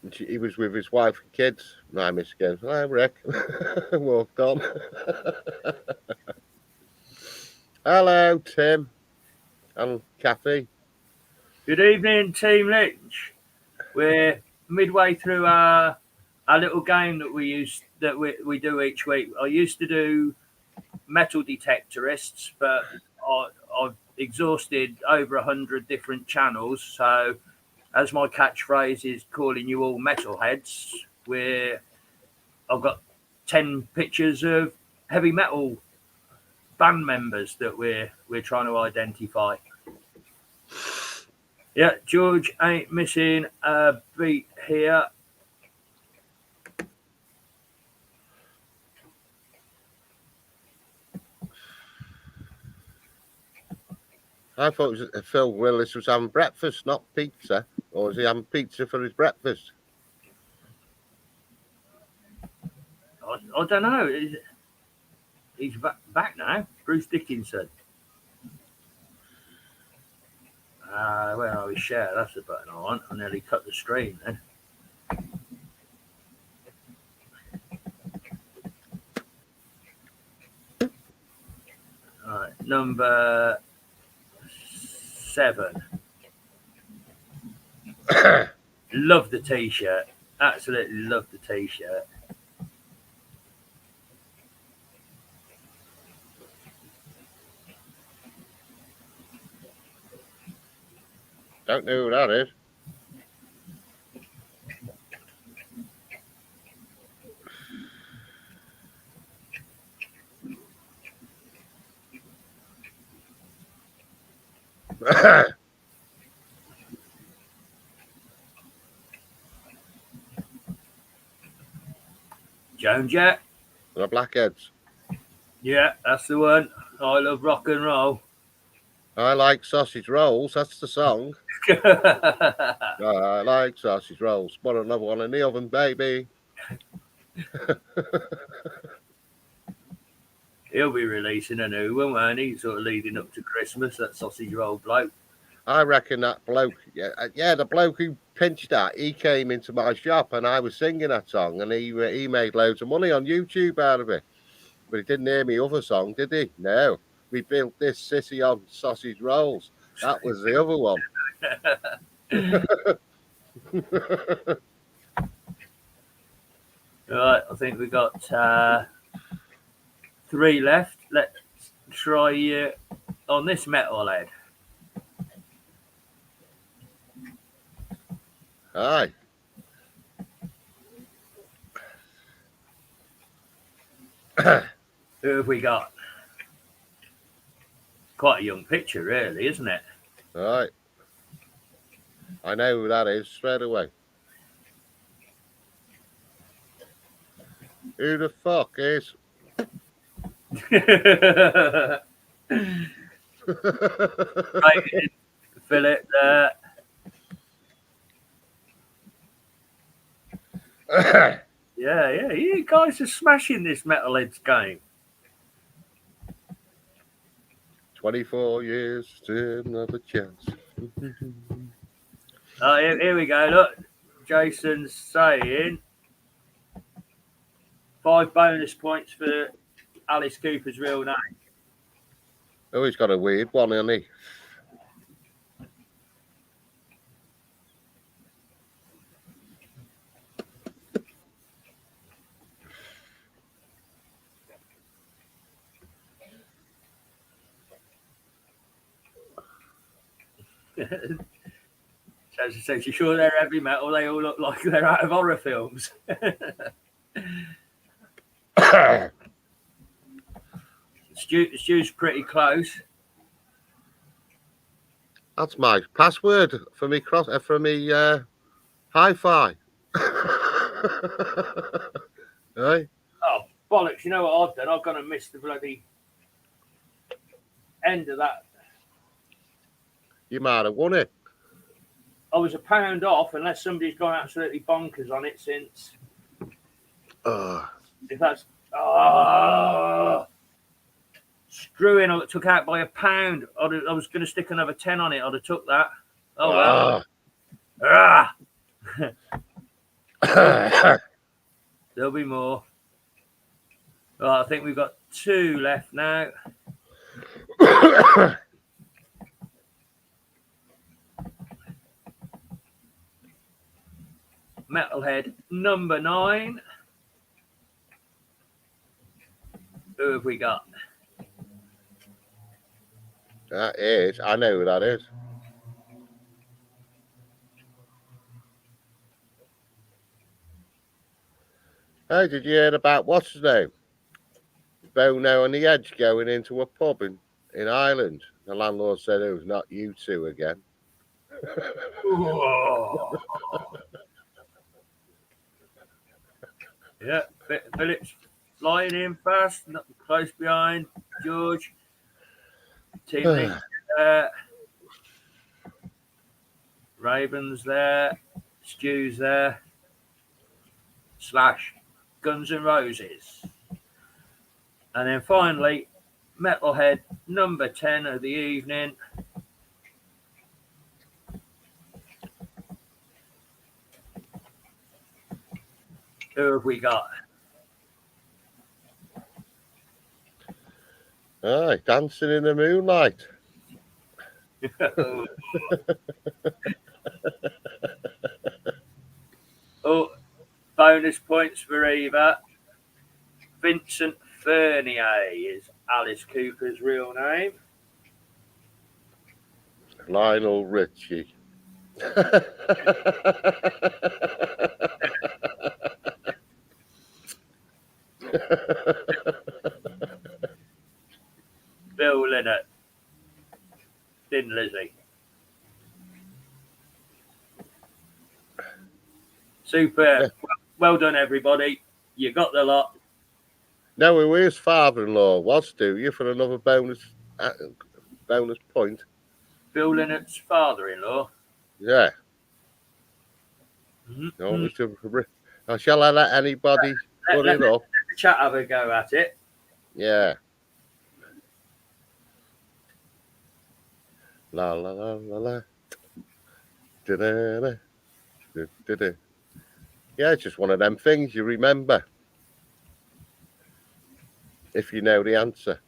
And he was with his wife and kids. My missus goes, "Hi, Rick." Walked on. Hello, Tim and Kathy. Good evening, Team Lynch. We're midway through our little game that we do each week. I used to do metal detectorists, but I've exhausted over 100 different channels. So, as my catchphrase is calling you all metalheads, I've got 10 pictures of heavy metal band members that we're trying to identify. Yeah, George ain't missing a beat here. I thought it was Phil Willis was having breakfast, not pizza. Or was he having pizza for his breakfast? I don't know. He's back now. Bruce Dickinson. Where are we? Share. That's the button I want. I nearly cut the stream then. All right, number 7. Love the t-shirt. Absolutely love the t-shirt. Don't know who that is. Joan Jett. The Blackheads. Yeah, that's the one. I love rock and roll. I like sausage rolls. That's the song. I like sausage rolls. Put another one in the oven, baby. He'll be releasing a new one, won't he? Sort of leading up to Christmas, that sausage roll bloke. I reckon that bloke, the bloke who pinched that, he came into my shop and I was singing that song and he made loads of money on YouTube out of it. But he didn't hear me other song, did he? No. We built this city on sausage rolls. That was the other one. Right, I think we got 3 left. Let's try on this metalhead. Aye. Who have we got? Quite a young picture, really, isn't it? Right. I know who that is straight away. Who the fuck is? Right, Philip there. Yeah, you guys are smashing this Metalheads game. 24 years, still another chance. Oh, here we go. Look, Jason's saying 5 bonus points for Alice Cooper's real name. Oh, he's got a weird one, hasn't he? So she's sure they're heavy metal. They all look like they're out of horror films. Stu's pretty close. That's my password for me hi-fi. Hey? Oh, bollocks. You know what I've done? I've gone and missed the bloody end of that. You might have won it. I was £1 off unless somebody's gone absolutely bonkers on it since. If that's screwing, I took out by £1. I was going to stick another 10 on it. I'd have took that. Oh well. There'll be more. Right, I think we've got 2 left now. Metalhead number 9. Who have we got? That is, I know who that is. Hey, did you hear about what's his name? Bono and the Edge going into a pub in Ireland. The landlord said it was not you two again. Yeah, Phillips flying in fast, not close behind. George. Team Nick there. Raven's there. Stu's there. Slash Guns N' Roses. And then finally, Metalhead number 10 of the evening. Who have we got? Aye, Dancing in the Moonlight. Oh, bonus points for Eva. Vincent Fernier is Alice Cooper's real name. Lionel Richie. Bill Linnett. Thin Lizzy. Super. Yeah. Well done, everybody. You got the lot. No, who his father-in-law was, do you, for another bonus point? Bill Linnett's father-in-law. Yeah. Mm-hmm. No, shall I let anybody put it up? Let the chat have a go at it. Yeah. La la la la la. Da-da-da. Da-da-da. Yeah, it's just one of them things you remember. If you know the answer.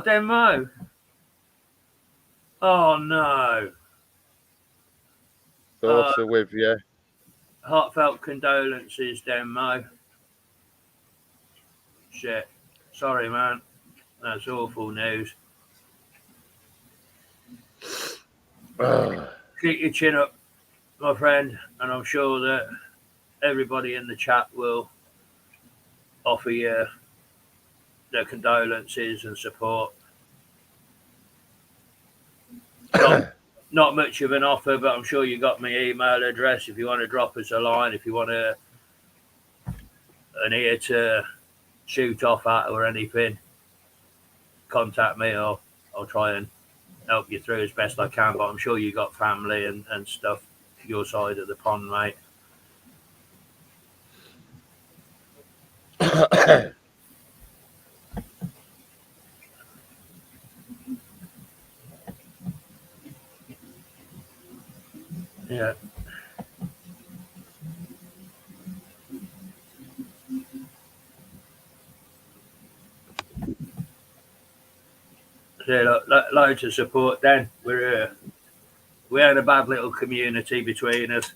Demo. Oh, no. Thoughts are with you. Heartfelt condolences, Demo. Shit. Sorry, man. That's awful news. Keep your chin up, my friend, and I'm sure that everybody in the chat will offer you their condolences and support. not much of an offer, but I'm sure you got my email address if you want to drop us a line, if you want an ear to shoot off at or anything, contact me, or I'll try and help you through as best I can. But I'm sure you got family and stuff your side of the pond, mate. Yeah. Yeah, loads of support. Then we're in a bad little community between us.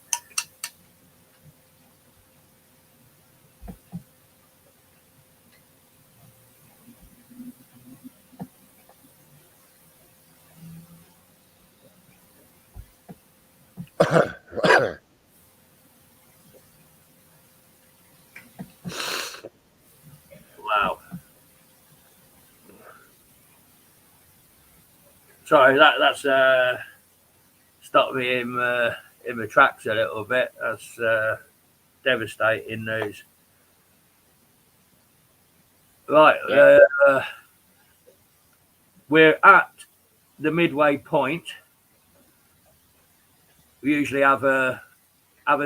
Wow. Sorry, that's stopped me in my tracks a little bit. That's devastating news. Right, we're at the midway point. We usually have a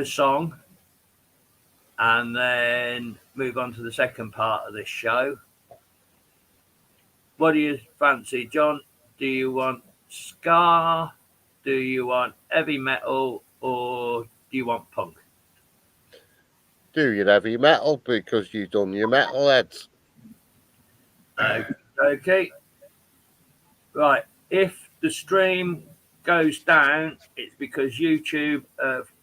song, and then move on to the second part of this show. What do you fancy, John? Do you want ska? Do you want heavy metal, or do you want punk? Do your heavy metal because you've done your metalheads. Okay. Right. If the stream goes down, it's because YouTube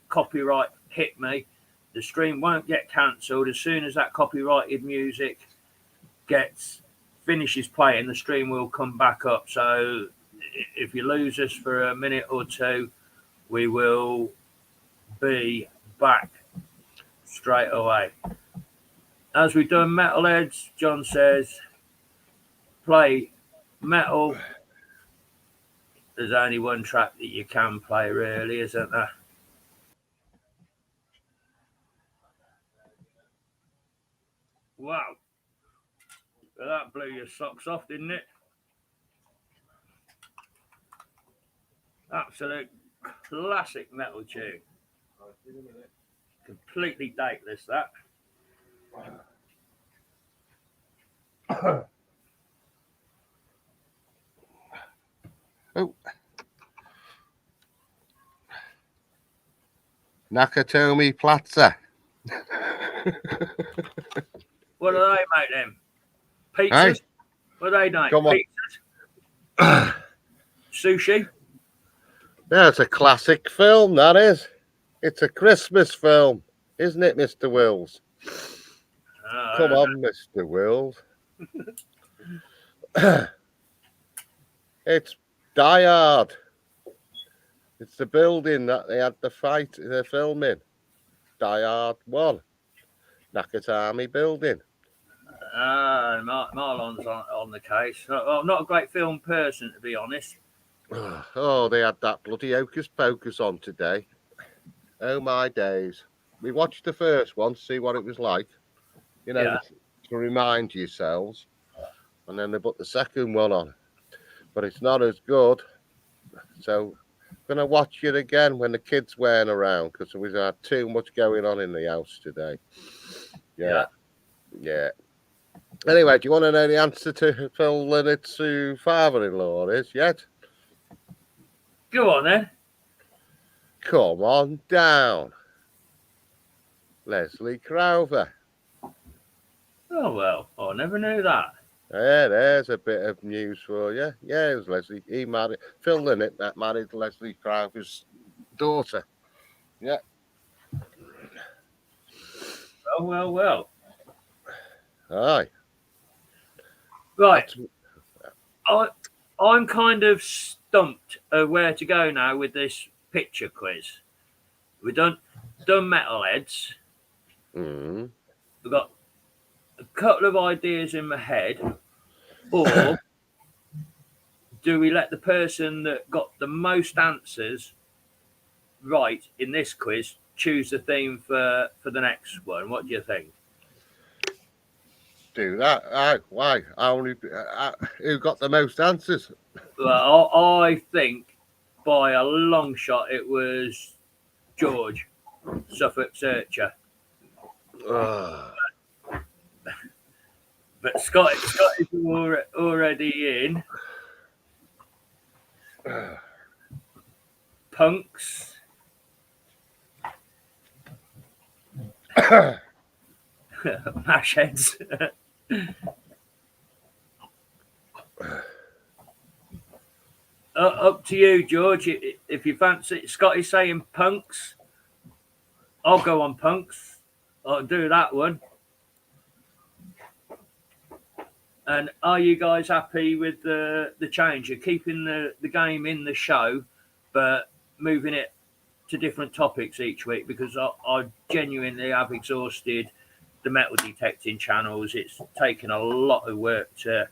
copyright hit me. The stream won't get cancelled. As soon as that copyrighted music finishes playing, the stream will come back up. So if you lose us for a minute or two, we will be back straight away. As we've done metalheads, John says, play metal. There's only one track that you can play, really, isn't there? Wow. Well, that blew your socks off, didn't it? Absolute classic metal tune. Completely dateless, that. Oh. Nakatomi Plaza. What do they make them? Pizzas? Hey. What do they make? Come on. Pizzas? Sushi? Yeah, it's a classic film, that is. It's a Christmas film, isn't it, Mr. Wills? Come on, Mr. Wills. It's Die Hard. It's the building that they had the fight they're filming. Die Hard 1. Nakatomi building. Marlon's on the case. I'm not a great film person, to be honest. Oh, they had that bloody Hocus Pocus on today. Oh, my days. We watched the first one to see what it was like, to remind yourselves. And then they put the second one on. But it's not as good. So I'm going to watch it again when the kids weren't around because we had too much going on in the house today. Yeah. Anyway, do you want to know the answer to Phil Lynnett's father-in-law is yet? Go on, then. Come on down. Leslie Crowther. Oh, well, I never knew that. Yeah, there's a bit of news for you. Yeah, it was Leslie. He married Phil Lynott, that married Leslie Crowther's daughter. Yeah. Well. Aye. Right. I'm kind of stumped of where to go now with this picture quiz. We've done metalheads. Mm. We've got a couple of ideas in my head. Or do we let the person that got the most answers right in this quiz choose the theme for the next one? What do you think? Do that. Why? Who got the most answers? Well, I think by a long shot it was George, Suffolk Searcher. But Scott is already in. Punks. Mash heads. Up to you, George. If you fancy, Scott is saying punks. I'll go on punks. I'll do that one. And are you guys happy with the change? You're keeping the game in the show, but moving it to different topics each week, because I genuinely have exhausted the metal detecting channels. It's taken a lot of work to...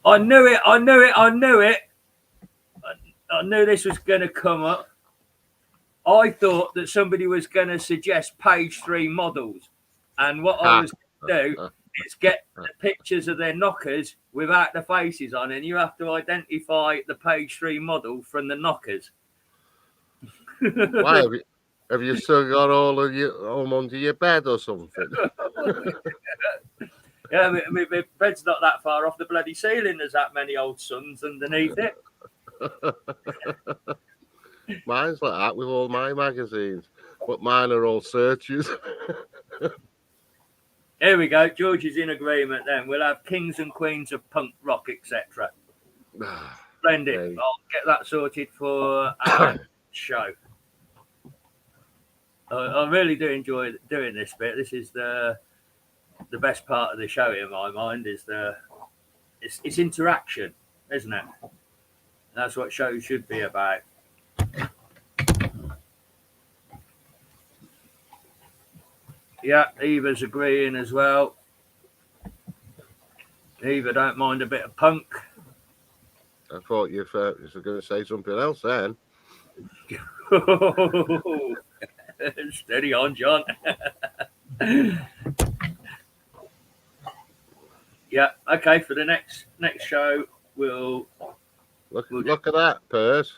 I knew it. I knew this was going to come up. I thought that somebody was going to suggest page 3 models. And what I was going to do is get the pictures of their knockers without the faces on, and you have to identify the page 3 model from the knockers. Why have you still got all of them under your bed or something? Yeah, my bed's not that far off the bloody ceiling. There's that many old suns underneath it. Mine's like that with all my magazines, but mine are all searches. Here we go. George is in agreement then. We'll have kings and queens of punk rock, etc. Splendid. Okay. I'll get that sorted for our show. I really do enjoy doing this bit. This is the best part of the show in my mind. Is it's interaction, isn't it? That's what shows should be about. Yeah, Eva's agreeing as well. Eva don't mind a bit of punk. I thought you were going to say something else then. Steady on, John. Yeah, okay. For the next show, we'll look at that, Percy.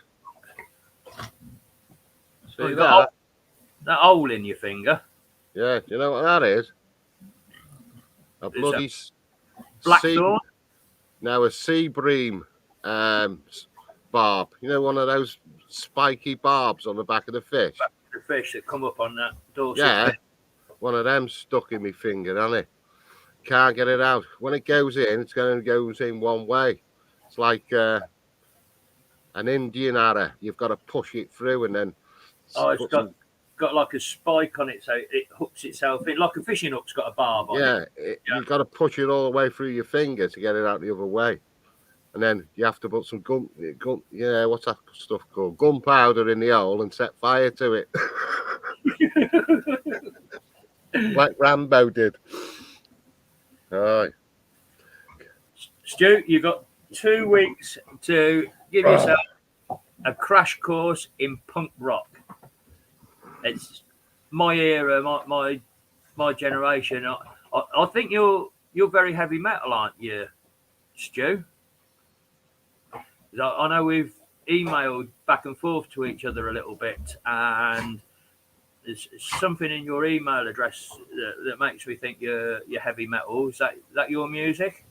See that hole in your finger. Yeah, you know what that is? A bloody blackthorn. No, a sea bream barb. You know, one of those spiky barbs on the back of the fish. The fish that come up on that door. Yeah, one of them stuck in my finger, hasn't it? Can't get it out. When it goes in, it's going to go in one way. It's like an Indian arrow. You've got to push it through and then. Oh, it's got like a spike on it, so it hooks itself in. Like a fishing hook's got a barb on it. Yeah, you've got to push it all the way through your finger to get it out the other way. And then you have to put some what's that stuff called? Gunpowder in the hole and set fire to it. Like Rambo did. All right. Stu, you've got 2 weeks to give yourself a crash course in punk rock. It's my era, my generation. I think you're very heavy metal, aren't you, Stu? I know we've emailed back and forth to each other a little bit, and there's something in your email address that makes me think you're heavy metal. Is that your music?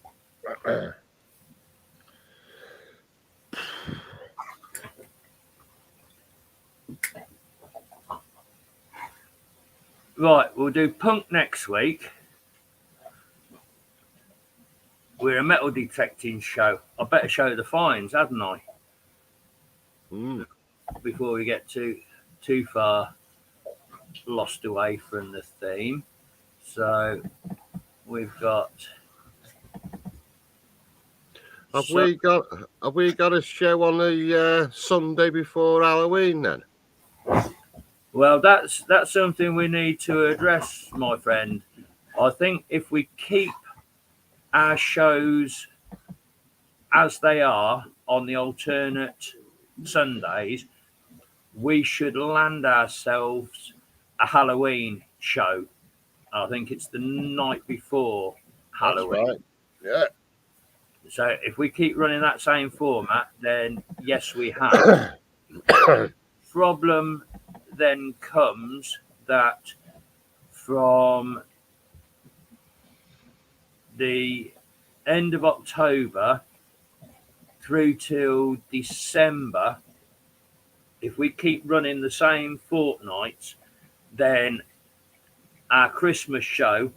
Right, we'll do punk next week. We're a metal detecting show. I better show the fines, hadn't I? Before we get too far lost away from the theme. So we've got. Have we got a show on the Sunday before Halloween then? Well, that's something we need to address, my friend. I think if we keep our shows as they are, on the alternate Sundays, we should land ourselves a Halloween show. I think it's the night before Halloween. That's right. Yeah. So if we keep running that same format, then yes, we have. Problem then comes that from the end of October through till December, if we keep running the same fortnights, then our Christmas show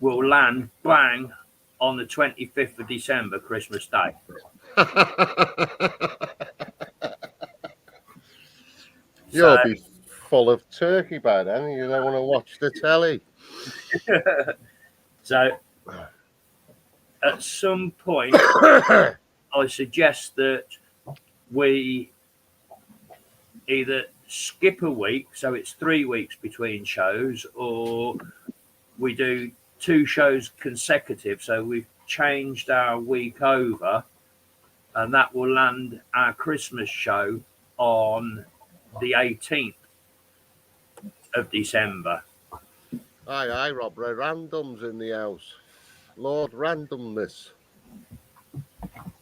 will land bang on the 25th of December, Christmas Day. You'll be full of turkey by then. You don't want to watch the telly. So at some point, I suggest that we either skip a week, so it's 3 weeks between shows, or we do 2 shows consecutive. So we've changed our week over, and that will land our Christmas show on the 18th of December. Aye, Rob. Random's in the house. Lord Randomness.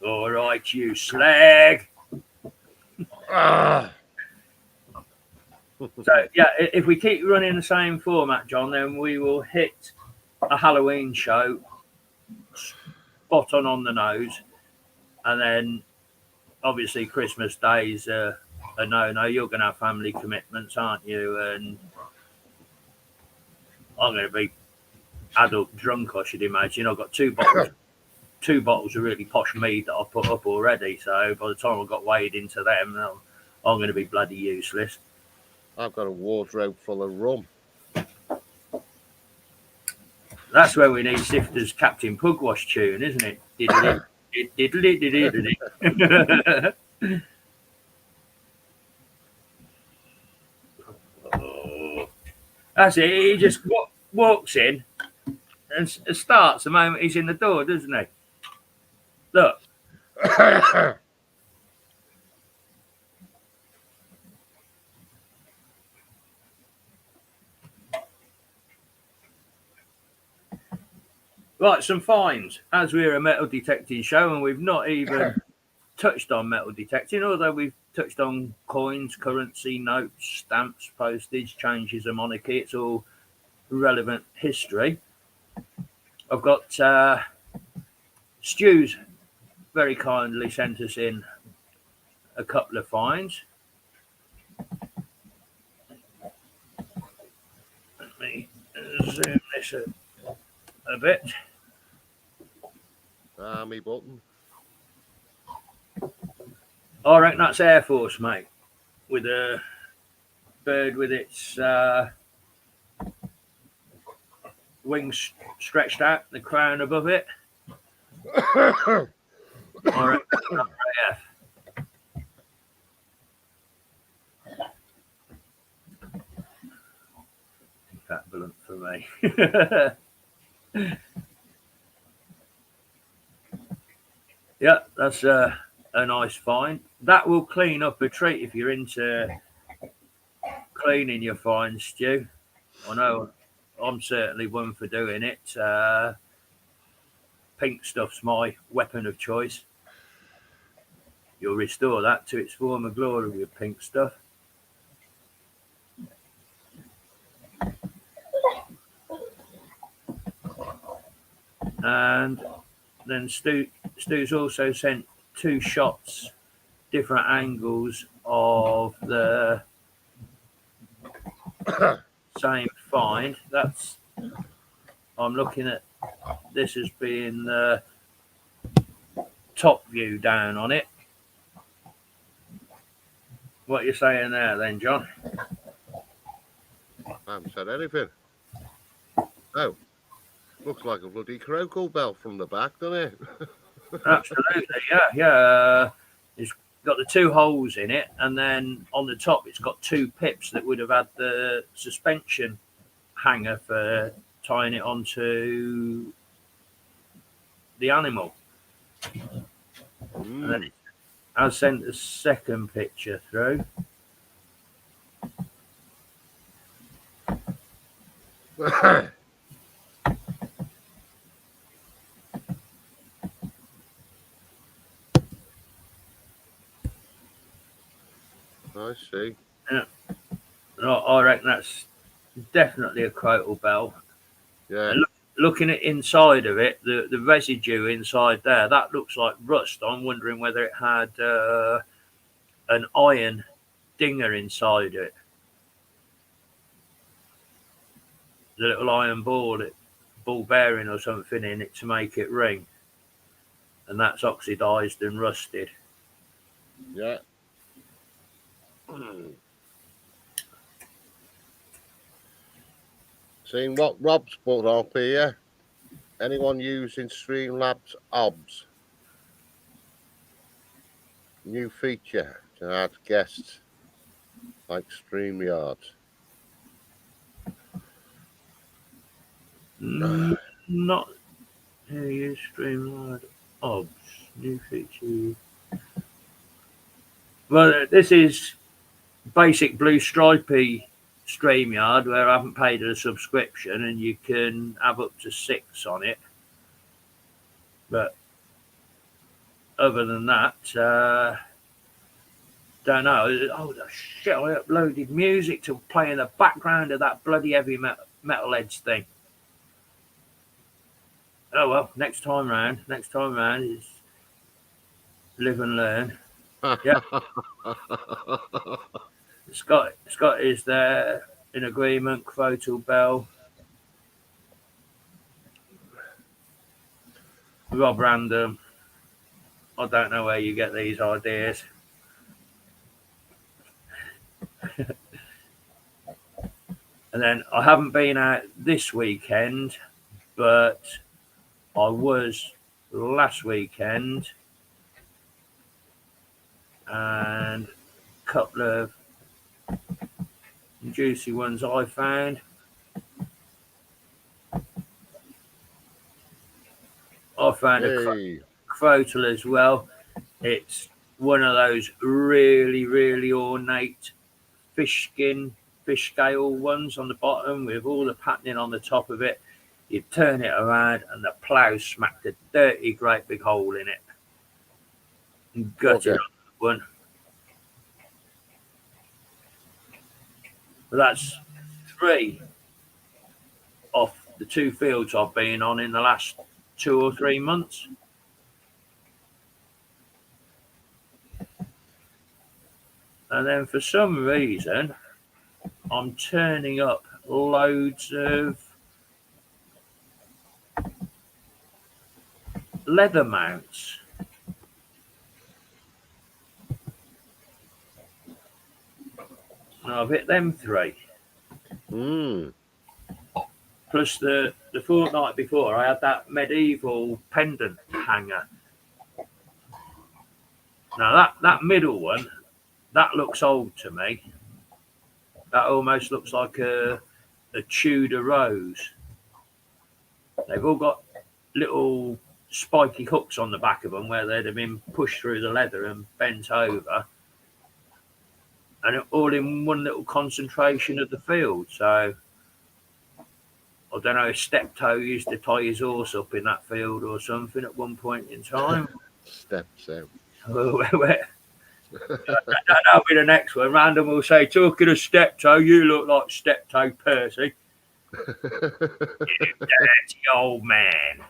All right, you slag. Ah. So, yeah, if we keep running the same format, John, then we will hit a Halloween show spot on the nose. And then, obviously, Christmas Day's a no-no. You're going to have family commitments, aren't you? And I'm going to be adult drunk, I should imagine. I've got 2 bottles of really posh mead that I've put up already. So by the time I've got weighed into them, I'm going to be bloody useless. I've got a wardrobe full of rum. That's where we need Sifter's Captain Pugwash tune, isn't it? That's it. He just walks in and starts the moment he's in the door, doesn't he? Look. Right, some fines. As we're a metal detecting show, and we've not even touched on metal detecting, although we've touched on coins, currency, notes, stamps, postage, changes of monarchy. It's all relevant history. I've got Stu's very kindly sent us in a couple of fines. Let me zoom this a bit. Army button. I reckon that's Air Force, mate, with a bird with its wings stretched out, the crown above it. I reckon that's RAF. That blunt for me. Yeah, that's a nice find. That will clean up a treat if you're into cleaning your finds, Stu. I know I'm certainly one for doing it. Pink stuff's my weapon of choice. You'll restore that to its former glory with pink stuff. And then Stu's also sent 2 shots, different angles of the same find. I'm looking at this as being the top view down on it. What are you saying there then, John? I haven't said anything. Oh, looks like a bloody croco bell from the back, doesn't it? Absolutely, yeah. It's got the 2 holes in it, and then on the top it's got 2 pips that would have had the suspension hanger for tying it onto the animal. And then I sent the second picture through. I see. Yeah. I reckon that's definitely a crotal bell. Yeah. And looking at inside of it, the residue inside there, that looks like rust. I'm wondering whether it had an iron dinger inside it. The little iron ball bearing or something in it to make it ring. And that's oxidized and rusted. Yeah. Seeing what Rob's put up here. Anyone using Streamlabs OBS? New feature to add guests like StreamYard. Not here you Streamline OBS. New feature. Well, this is basic blue stripey StreamYard where I haven't paid a subscription and you can have up to 6 on it. But other than that, don't know. Oh shit! I uploaded music to play in the background of that bloody heavy metalheads thing. Oh well, next time round is live and learn. Yeah. Scott is there in agreement. Crotal bell. Rob Random. I don't know where you get these ideas. And then I haven't been out this weekend, but I was last weekend, and a couple of juicy ones I found. I found a crotal as well. It's one of those really, really ornate fish scale ones on the bottom with all the patterning on the top of it. You turn it around and the plough smacked a dirty great big hole in it. And gutted on that one. But that's 3 off the 2 fields I've been on in the last 2 or 3 months. And then for some reason, I'm turning up loads of leather mounts. And I've hit them 3. Plus the fortnight before, I had that medieval pendant hanger. Now that middle one, that looks old to me. That almost looks like a Tudor rose. They've all got little spiky hooks on the back of them where they'd have been pushed through the leather and bent over. And all in one little concentration of the field. So I don't know if Steptoe used to tie his horse up in that field or something at one point in time. Steptoe. That'll be the next one. Random will say, talking of Steptoe, you look like Steptoe Percy. You dirty old man.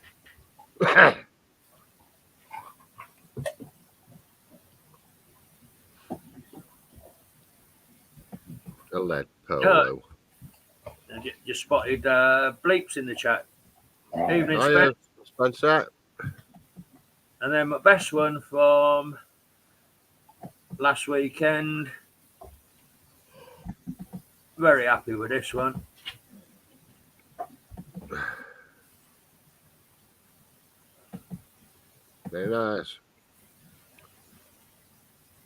A lead polo. You spotted bleeps in the chat. Evening, Spencer. And then my best one from last weekend. Very happy with this one. Very nice.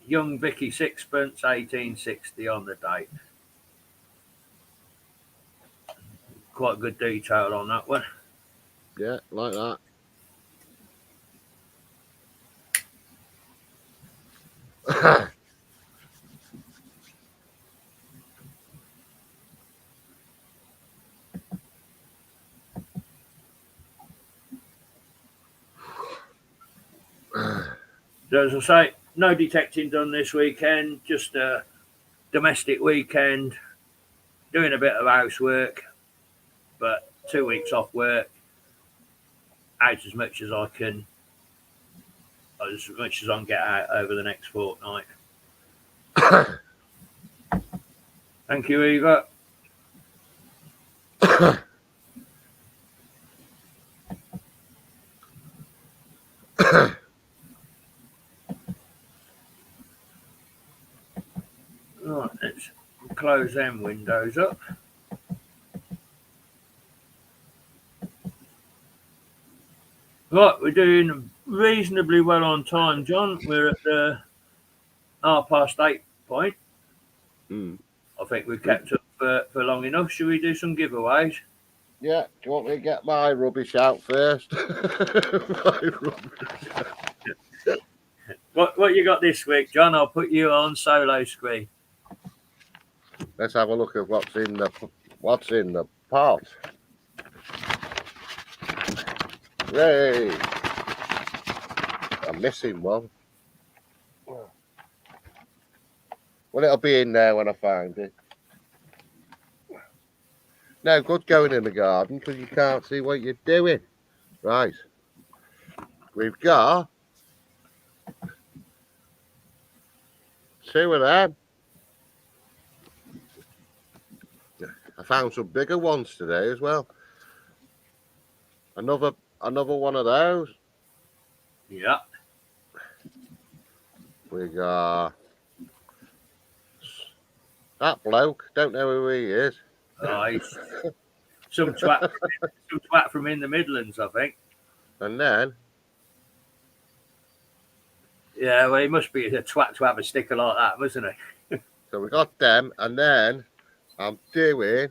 Young Vicky Sixpence, 1860 on the date. Quite good detail on that one. Yeah, like that. So as I say, no detecting done this weekend, just a domestic weekend, doing a bit of housework, but 2 weeks off work, out as much as I can, as much as I can get out over the next fortnight. Thank you, Eva. Right, let's close them windows up. Right, we're doing reasonably well on time, John. We're at the 8:30 point. Mm. I think we've kept up for long enough. Should we do some giveaways? Yeah, do you want me to get my rubbish out first? My rubbish. What you got this week, John? I'll put you on solo screen. Let's have a look at what's in the pot. Yay! I'm missing one. Well, it'll be in there when I find it. No good going in the garden because you can't see what you're doing. Right. We've got 2 of them. I found some bigger ones today as well. Another one of those. Yeah. We got that bloke. Don't know who he is. Right. Some twat from in the Midlands, I think. And then Yeah, well, he must be a twat to have a sticker like that, mustn't he? so we got them, and then I'm doing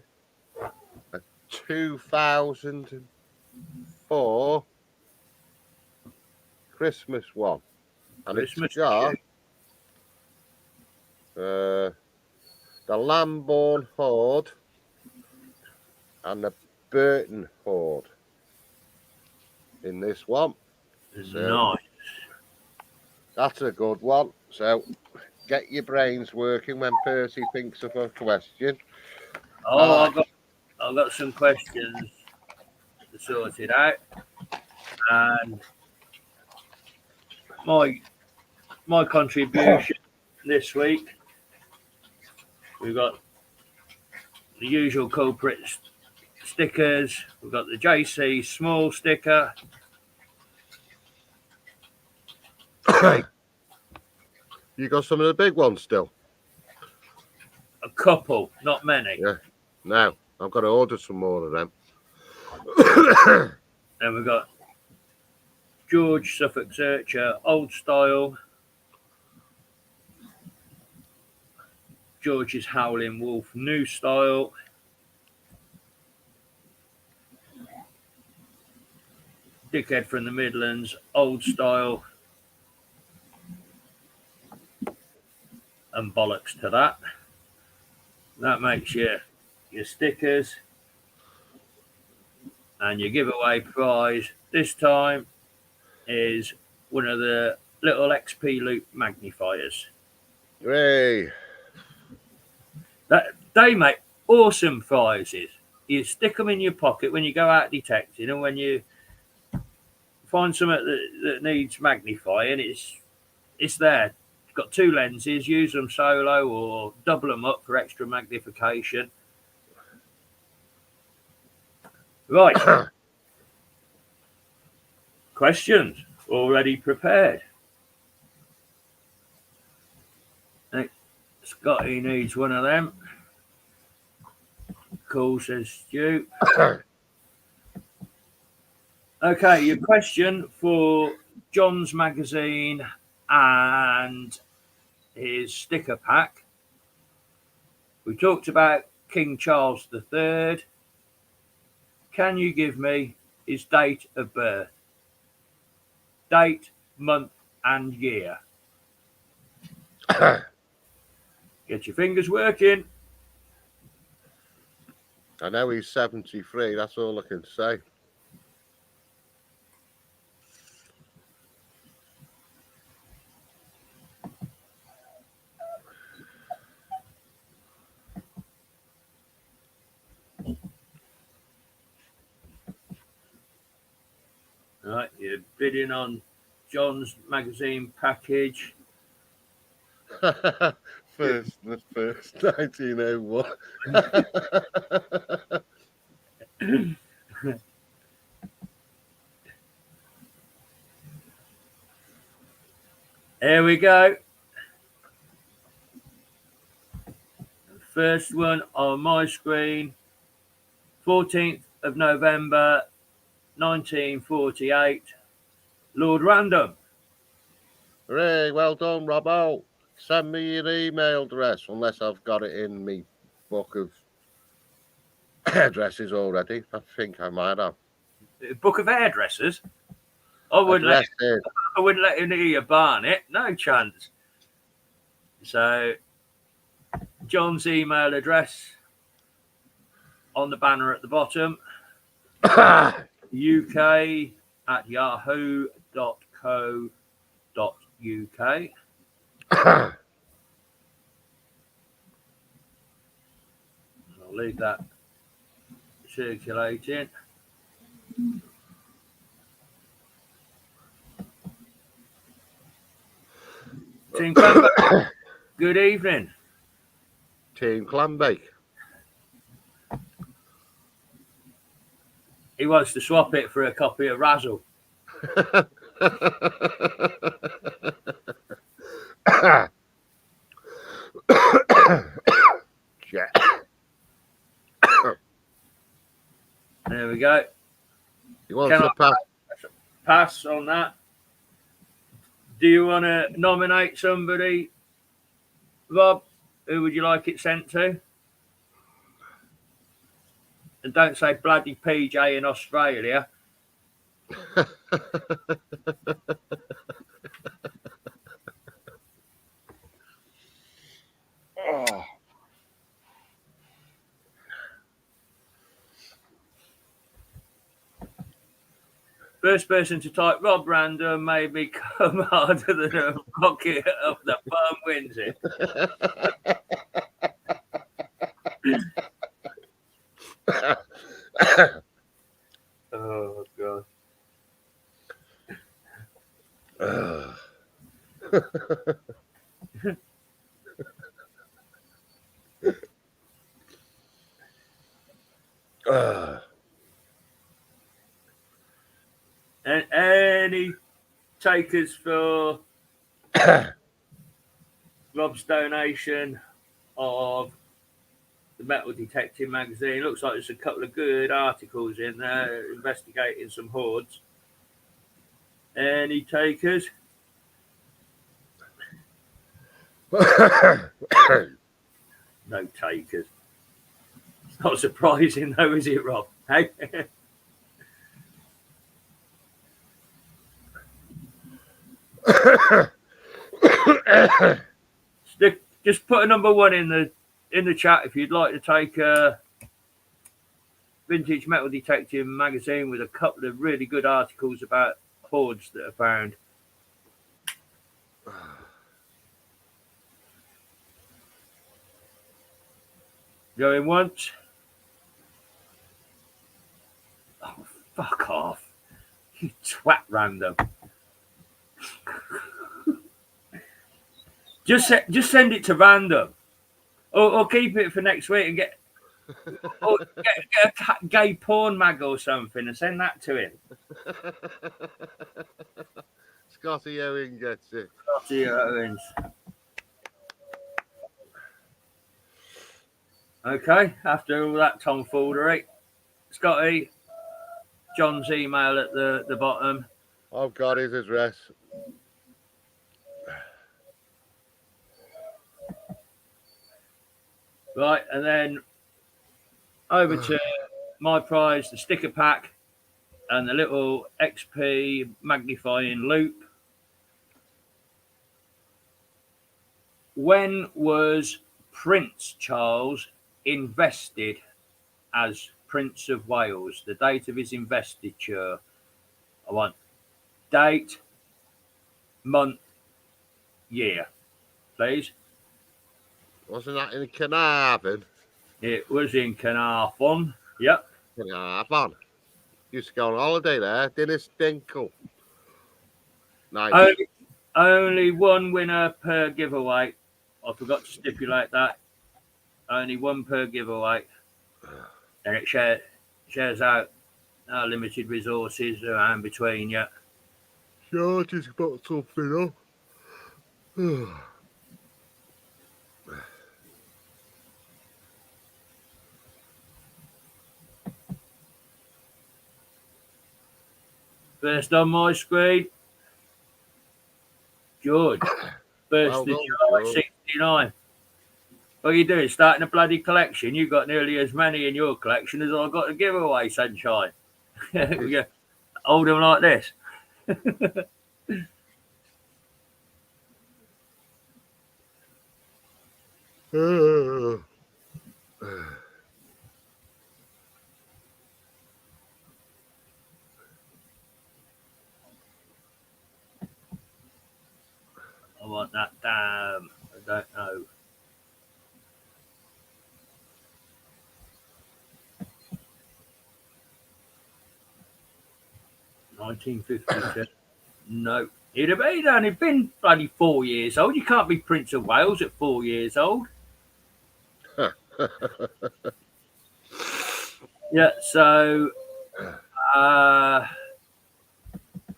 a 2004 Christmas one, and Christmas it's got the Lambourne Horde and the Burton Horde in this one. Nice. That's a good one. So get your brains working when Percy thinks of a question. Oh, I've got some questions to sort it out, and my contribution this week. We've got the usual culprits stickers. We've got the JC small sticker. You got some of the big ones still? A couple, not many. Yeah. No, I've got to order some more of them. And we've got George Suffolk Searcher, old style. George's Howling Wolf, new style. Dickhead from the Midlands, old style. And bollocks to that. That makes your stickers. And your giveaway prize this time is one of the little XP loop magnifiers. Hooray! They make awesome prizes. You stick them in your pocket when you go out detecting, and when you find something that needs magnifying, it's there. It's got 2 lenses. Use them solo or double them up for extra magnification. Right. Questions already prepared. Scotty needs one of them. Cool, says Stu. Okay, your question for John's magazine and his sticker pack. We talked about King Charles III. Can you give me his date of birth? Date, month, and year. Get your fingers working. I know he's 73. That's all I can say. bidding on John's magazine package. first 1901. Here we go. First one on my screen, 14th of November, 1948. Lord Random. Hooray, well done, Robbo. Send me your email address, unless I've got it in me book of addresses already. I think I might have. Book of hairdressers? I wouldn't let him hear you barn it. No chance. So, John's email address on the banner at the bottom. uk@yahoo.co.uk. I'll leave that circulating. Team Clanbake, good evening. Team Clanbake. He wants to swap it for a copy of Razzle. Yeah. There we go. He wants to pass. Pass on that. Do you want to nominate somebody, Rob? Who would you like it sent to? And don't say bloody PJ in Australia. Oh. First person to type Rob Random made me come harder than a rocket up the bum wins it. Oh, God. And any takers for Rob's donation of the Metal Detecting magazine? Looks like there's a couple of good articles in there investigating some hordes. Any takers? No takers. It's not surprising though, is it, Rob? Hey? Just put a number one in the chat if you'd like to take a vintage metal detecting magazine with a couple of really good articles about hordes that are found. Going once. Oh, fuck off. You twat Random. Just send it to Random. Or keep it for next week and get a gay porn mag or something and send that to him. Scotty Owen gets it. Scotty Owens. Okay, after all that tomfoolery, Scotty, John's email at the bottom. I've got his address. Right, and then over to my prize, the sticker pack and the little XP magnifying loop. When was Prince Charles invested as Prince of Wales? The date of his investiture. I want date, month, year, please. Wasn't that in Carnarvon? It was in Carnarvon. Yep. Carnarvon. Used to go on holiday there. Dennis Dinkle. Nice. Only one winner per giveaway. I forgot to stipulate that. Only one per giveaway. And it shares out our limited resources around between you. George has got something up. First on my screen, George. First Well of done, July, George. 69. What are you doing? Starting a bloody collection? You've got nearly as many in your collection as I've got to give away, sunshine. Yeah, hold them like this. I want that damn. I don't know. (1952). No. He'd only been bloody 4 years old. You can't be Prince of Wales at 4 years old. Yeah, so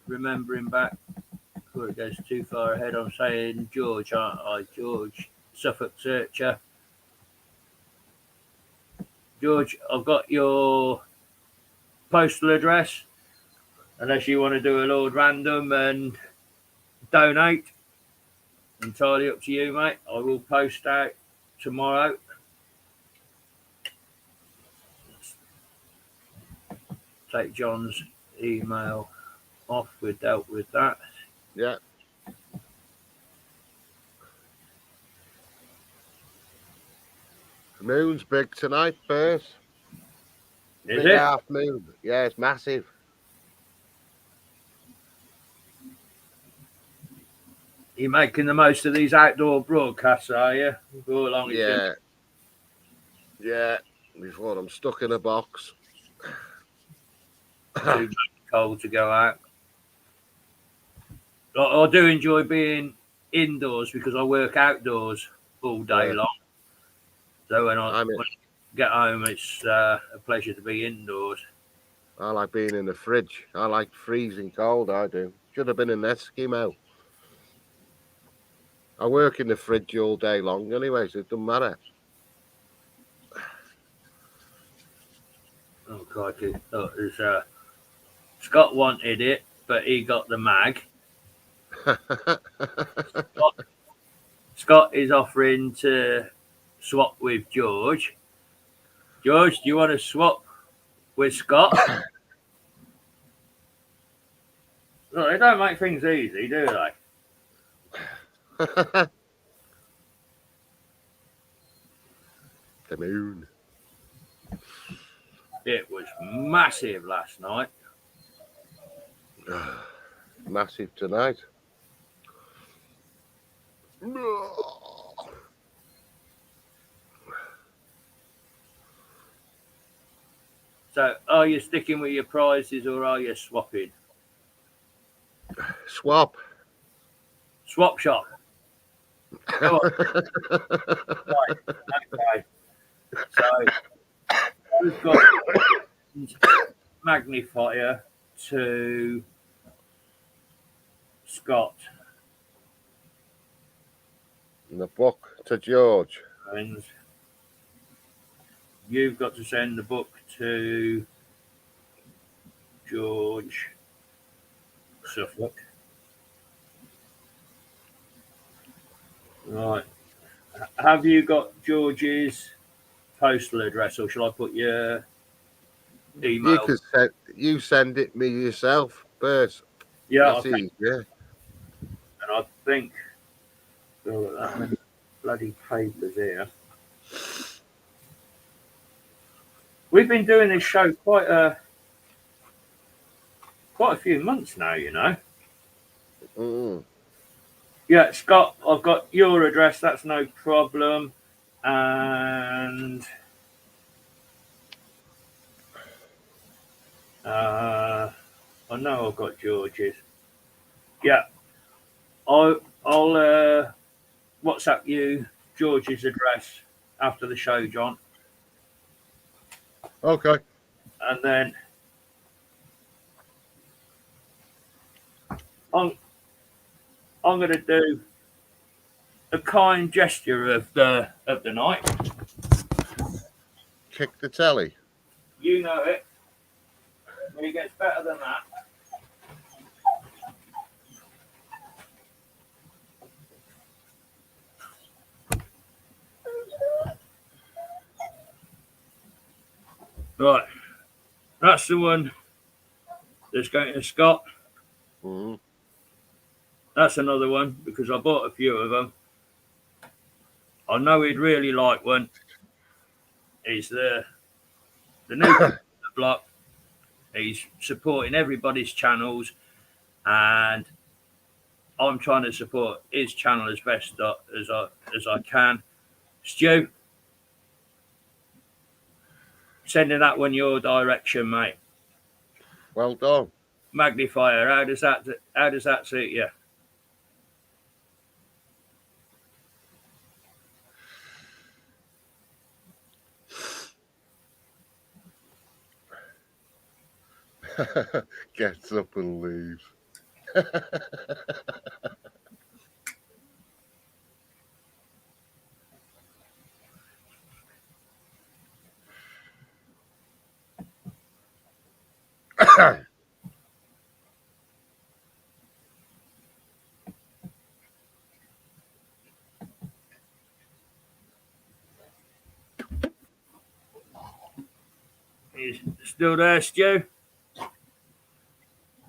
remembering back before it goes too far ahead, I'm saying George, aren't I? George, Suffolk Searcher. George, I've got your postal address. Unless you want to do a Lord Random and donate. Entirely up to you, mate. I will post out tomorrow. Take John's email off. We've dealt with that. Yeah. The moon's big tonight, Percy. Is Big it? half moon. Yeah, it's massive. You're making the most of these outdoor broadcasts, are you? Go along. Yeah. Yeah. Before I'm stuck in a box. Too cold to go out. I do enjoy being indoors because I work outdoors all day long. So when I get home, it's a pleasure to be indoors. I like being in the fridge. I like freezing cold, I do. Should have been an Eskimo. I work in the fridge all day long anyway, so it doesn't matter. Oh, crikey. Scott wanted it, but he got the mag. Scott is offering to swap with George. George, do you want to swap with Scott? Look, they don't make things easy, do they? The moon. It was massive last night. Massive tonight. So, are you sticking with your prizes or are you swapping? Swap. Swap shop. Go on. Right. Okay. So, we've got magnifier to Scott. And the book to George. And you've got to send the book to George Suffolk. Right. Have you got George's postal address, or shall I put your email? You send it me yourself, Percy. Yeah, That's easy. Yeah. And I think that many bloody papers here. We've been doing this show quite a few months now, you know. Mm. Yeah, Scott, I've got your address. That's no problem. And I know I've got George's. Yeah, I'll WhatsApp you George's address after the show, John, Okay. and then I'm going to do a kind gesture of the night. Kick the telly. You know it. It gets better than that. Right, that's the one that's going to Scott. Mm. That's another one because I bought a few of them. I know he'd really like one. He's the new block. He's supporting everybody's channels, and I'm trying to support his channel as best as I can. Stu, sending that one your direction, mate. Well done. Magnifier. How does that suit you? Gets up and leaves. He's still there, Stu?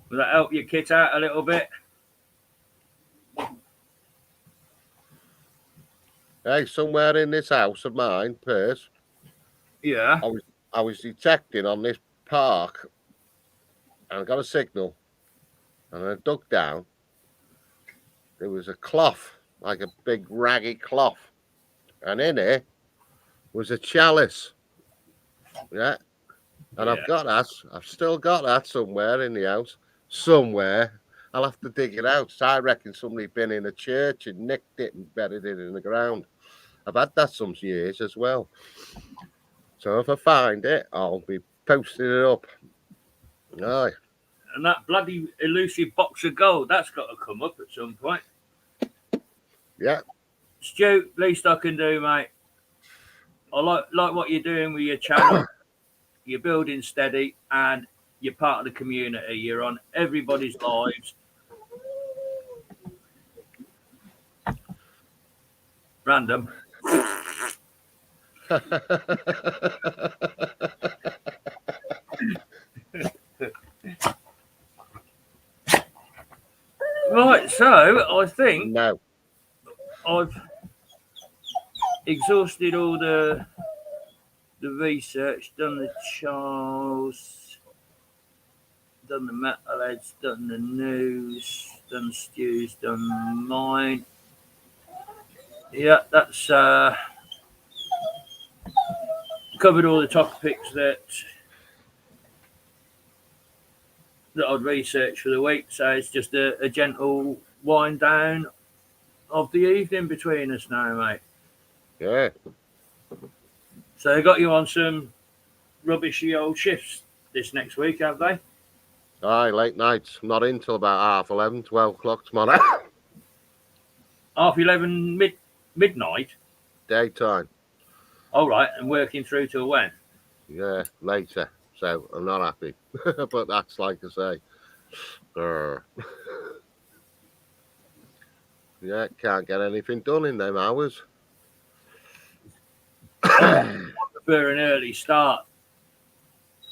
Will that help your kit out a little bit? Hey, somewhere in this house of mine, Percy, Yeah. I was detecting on this park, and I got a signal, and I dug down. There was a cloth, like a big raggy cloth, and in it was a chalice. Yeah, and I've got that. I've still got that somewhere in the house. Somewhere. I'll have to dig it out. So I reckon somebody been in a church and nicked it and buried it in the ground. I've had that some years as well. So if I find it, I'll be posting it up. Aye. And that bloody elusive box of gold, that's got to come up at some point. Yeah. Stu, least I can do, mate. I like what you're doing with your channel. You're building steady, and you're part of the community. You're on everybody's lives. Random. Right, so I think No. I've exhausted all the research, done the Charles, done the metalheads, done the news, done Stu's, done mine. Yeah, that's covered all the topics that I'd researched for the week. So it's just a gentle wind down of the evening between us now, mate. Yeah. So they got you on some rubbishy old shifts this next week, have they? Aye, late nights. Not in till about 11:30, 12 o'clock tomorrow. 11:30 midnight. Daytime. All right, and working through till when? Yeah, later. So I'm not happy. But that's like I say. Yeah, can't get anything done in them hours. I prefer an early start.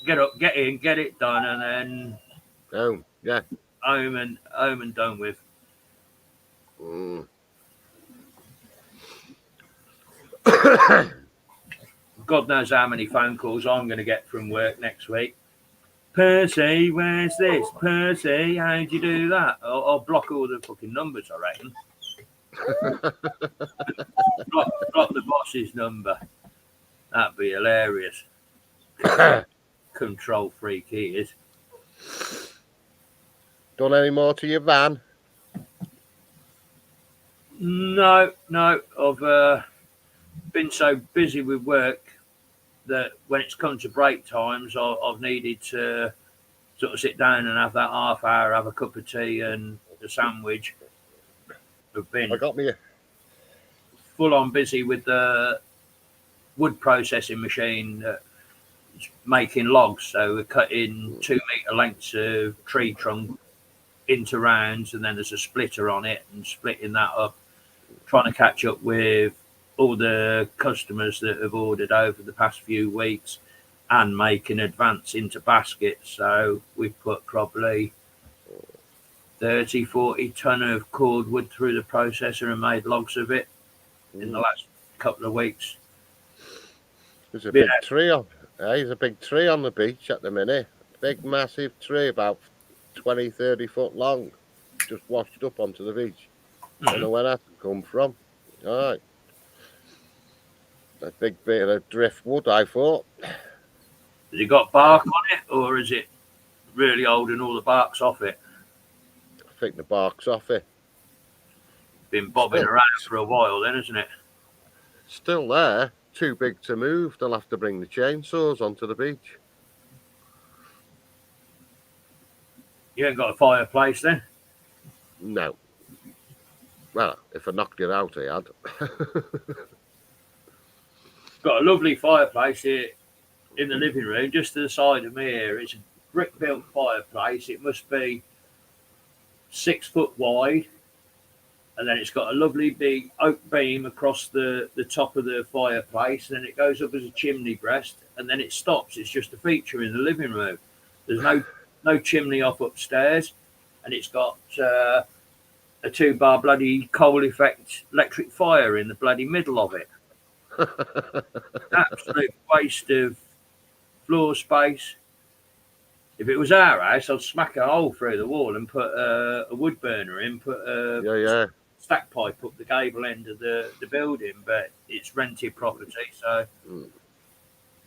Get up, get in, get it done, and then Oh, yeah. home and done with. Mm. God knows how many phone calls I'm going to get from work next week. Percy, where's this? Percy, how'd you do that? I'll block all the fucking numbers, I reckon. block the boss's number. That'd be hilarious. Control freak he is. Done any more to your van? No. I've been so busy with work that when it's come to break times, I've needed to sort of sit down and have that half hour, have a cup of tea and a sandwich. I've been I got me. full on busy with the wood processing machine making logs. So we're cutting 2 metre lengths of tree trunk into rounds, and then there's a splitter on it and splitting that up, trying to catch up with all the customers that have ordered over the past few weeks and making advance into baskets. So we've put probably 30-40 ton of cord wood through the processor and made logs of it in the last couple of weeks. There's a big tree on. There's a big tree on the beach at the minute. Big, massive tree, about 20-30 foot long, just washed up onto the beach. Don't know where that come from. All right. A big bit of driftwood, I thought. Has it got bark on it, or is it really old and all the bark's off it? I think the bark's off it. Been bobbing around for a while then, isn't it? Still there. Too big to move. They'll have to bring the chainsaws onto the beach. You ain't got a fireplace then? No. Well, if I knocked it out, I had. Got a lovely fireplace here in the living room, just to the side of me here. It's a brick built fireplace. It must be 6 foot wide, and then it's got a lovely big oak beam across the top of the fireplace, and then it goes up as a chimney breast, and then it stops. It's just a feature in the living room. There's no chimney off upstairs, and it's got a 2-bar bloody coal effect electric fire in the bloody middle of it. Absolute waste of floor space. If it was our house, I'd smack a hole through the wall and put a wood burner in, put a stack pipe up the gable end of the building, but it's rented property, so.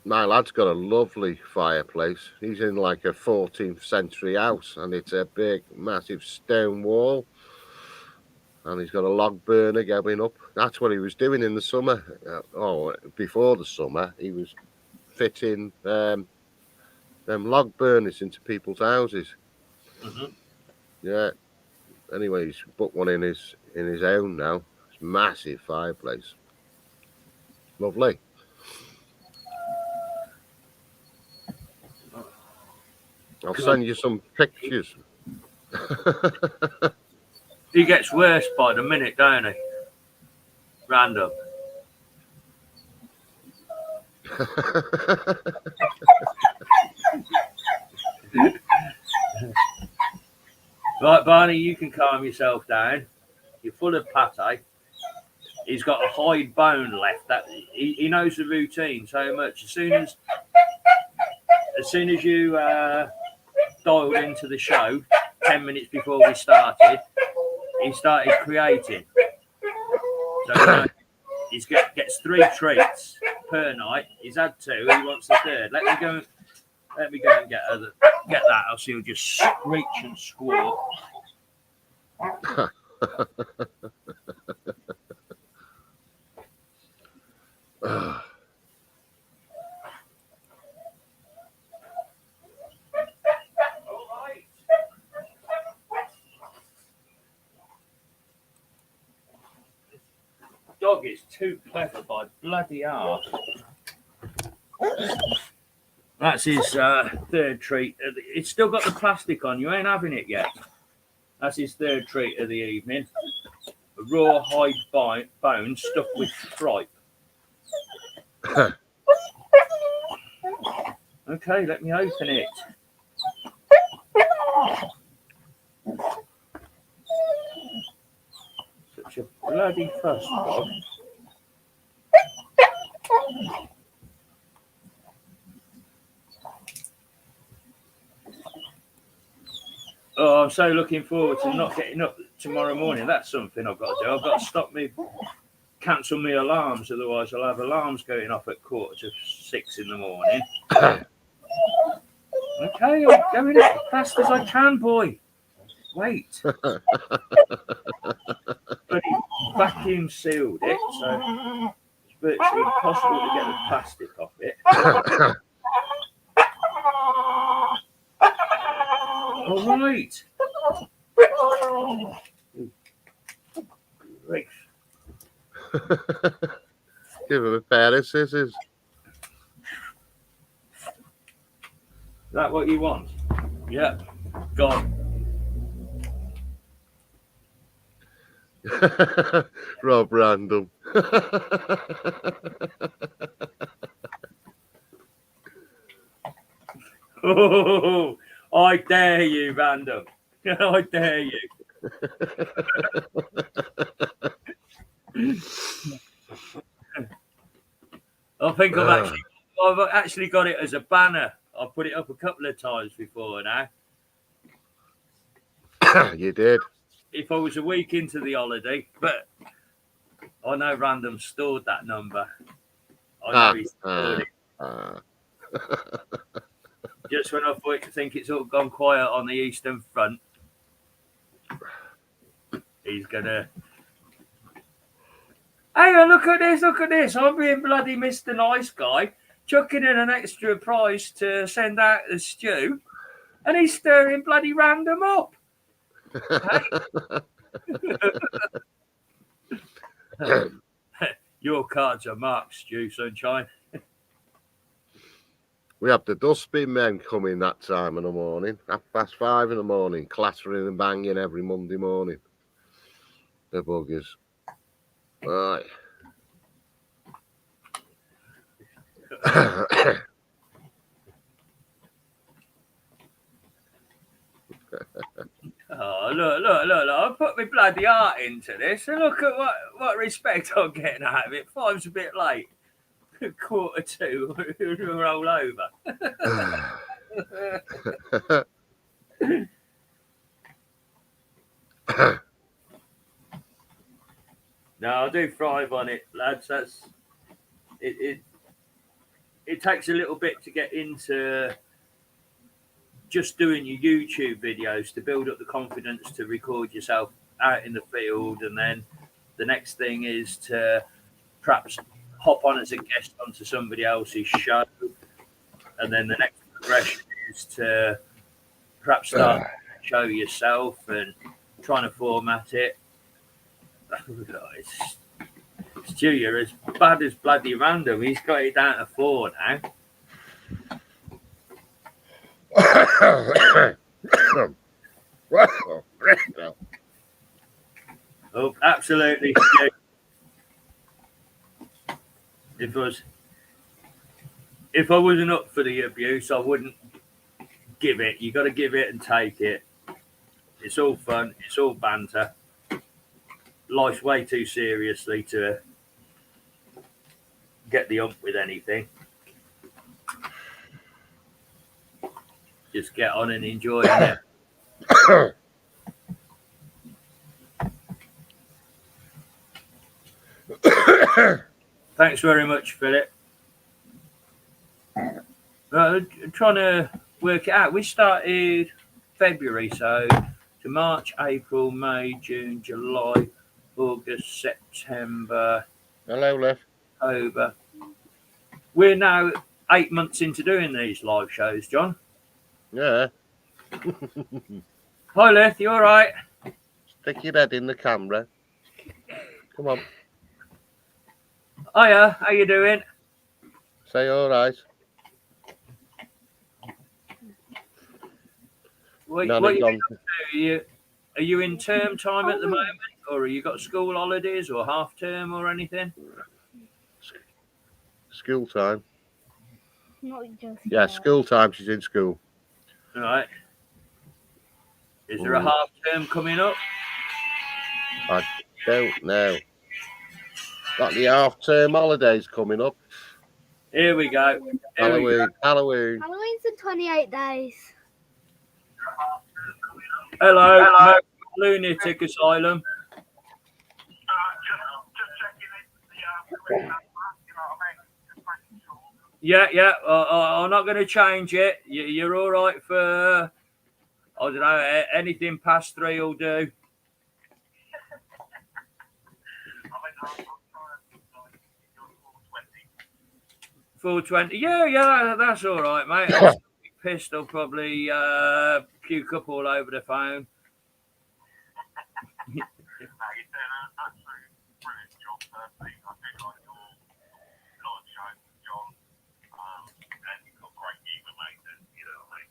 My lad's got a lovely fireplace. He's in like a 14th century house, and it's a big, massive stone wall. And he's got a log burner going up. That's what he was doing in the summer. Before the summer, he was fitting them log burners into people's houses. Yeah. Anyway, he's put one in his own now. It's a massive fireplace. Lovely. I'll send you some pictures. He gets worse by the minute, don't he? Random. Right, Barney, you can calm yourself down. You're full of pate. He's got a hide bone left. That he knows the routine so much. As soon as you dialed into the show 10 minutes before we started, he started creating. So he gets 3 treats per night. He's had 2. He wants the 3rd. Let me go and get that. Else he'll just screech and squawk. Dog is too clever by bloody hard. That's his 3rd treat. It's still got the plastic on. You ain't having it yet. That's his 3rd treat of the evening. A raw hide bone stuffed with tripe. Okay, let me open it. Such a bloody fuss, dog. Oh, I'm so looking forward to not getting up tomorrow morning. That's something I've got to do. I've got to cancel my alarms, otherwise I'll have alarms going off at 5:45 in the morning. Okay, I'm going as fast as I can, boy. Wait. But he vacuum sealed it, so it's virtually impossible to get the plastic off it. All right. Great. Give him a pair of scissors. Is that what you want? Yeah. Gone. Rob Random. Oh, I dare you, Random. I dare you. I think I've actually got it as a banner. I've put it up a couple of times before now. You did. If I was a week into the holiday, but I know Random stored that number. I know he stored it. Just when I think it's all gone quiet on the Eastern Front, he's gonna. Hey, look at this! Look at this! I'm being bloody Mr. Nice Guy, chucking in an extra price to send out the stew, and he's stirring bloody Random up. Your cards are marked, Stu Sunshine. We have the dustbin men coming that time in the morning, 5:30 in the morning, clattering and banging every Monday morning. The buggers. Right. Oh, look. I put my bloody heart into this, and look at what respect I'm getting out of it. 5's a bit late. 1:45, roll over. No, I'll do 5 on it, lads. That's it. It takes a little bit to get into just doing your YouTube videos to build up the confidence to record yourself out in the field, and then the next thing is to perhaps hop on as a guest onto somebody else's show, and then the next progression is to perhaps start a show yourself and trying to format it. Stu, you're as bad as bloody Random. He's got it down to 4 now. Oh, absolutely. If I wasn't up for the abuse, I wouldn't give it. You got to give it and take it. It's all fun. It's all banter. Life's way too seriously to get the ump with anything. Just get on and enjoy it. Thanks very much, Philip. Trying to work it out. We started February, so to March, April, May, June, July, August, September. Hello, Liv. October. We're now 8 months into doing these live shows, John. Yeah. Hi, Lith. You all right? Stick your head in the camera. Come on. Hiya. How you doing? Say all right. What are you up to? Are you in term time at the moment, or have you got school holidays or half term or anything? School time. Not just Yeah, school time. She's in school. All right. Is there a half term coming up? I don't know. Got the half-term holidays coming up. Here we go. Halloween. Halloween's in 28 days. Hello. Lunatic Asylum. Yeah. I'm not going to change it. You're all right for I don't know. Anything past 3 will do. 4:20. Yeah, that's all right, mate. I'll still be pissed. I'll probably puke up all over the phone. No, you're doing an absolute brilliant job, Percy. I do like your live show, John. And you've got great humour, mate. And, you know what I mean?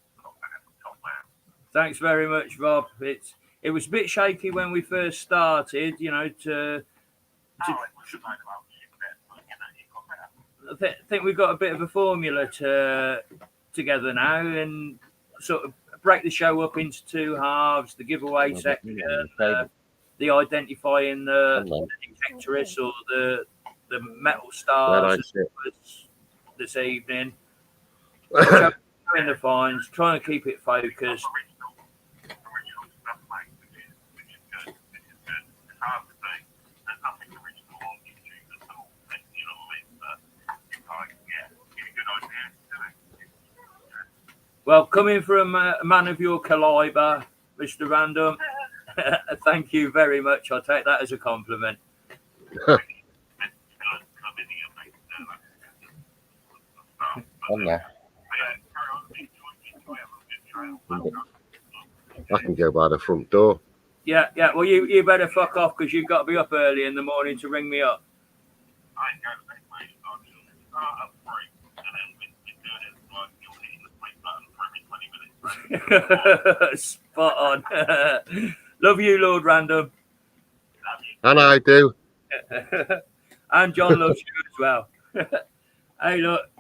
Top man. Thanks very much, Rob. It was a bit shaky when we first started, you know, to Oh, it was a load of old shit there, but, you know, you've got better. I think we've got a bit of a formula together now, and sort of break the show up into 2 halves: the giveaway section, the identifying the detectorists or the metal stars this evening. Showing the finds, trying to keep it focused. Original stuff, mate, which is good. It's hard to do. There's nothing original on YouTube at all. You know what I mean? But it's like, yeah, get a good idea to do it. Well, coming from a man of your caliber, Mr. Random, thank you very much. I'll take that as a compliment. I can go by the front door. Yeah. Well, you better fuck off because you've got to be up early in the morning to ring me up. I ain't going to bed, mate. I'm just start at 3 and then we're doing it like you're hitting the play button for every 20 minutes. Spot on. Love you, Lord Random. And I do. And John loves you as well. Hey, look,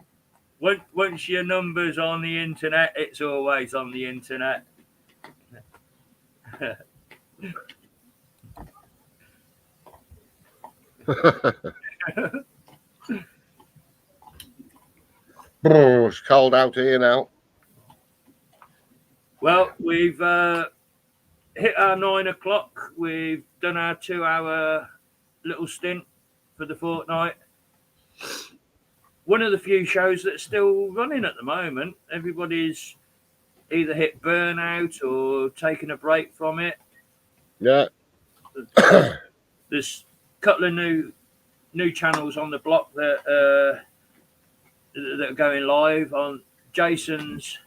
once your number's on the internet, it's always on the internet. It's cold out here now. Well, we've hit our 9 o'clock. We've done our 2-hour little stint for the fortnight. One of the few shows that's still running at the moment. Everybody's either hit burnout or taken a break from it. Yeah. There's a couple of new channels on the block that are going live. On Jason's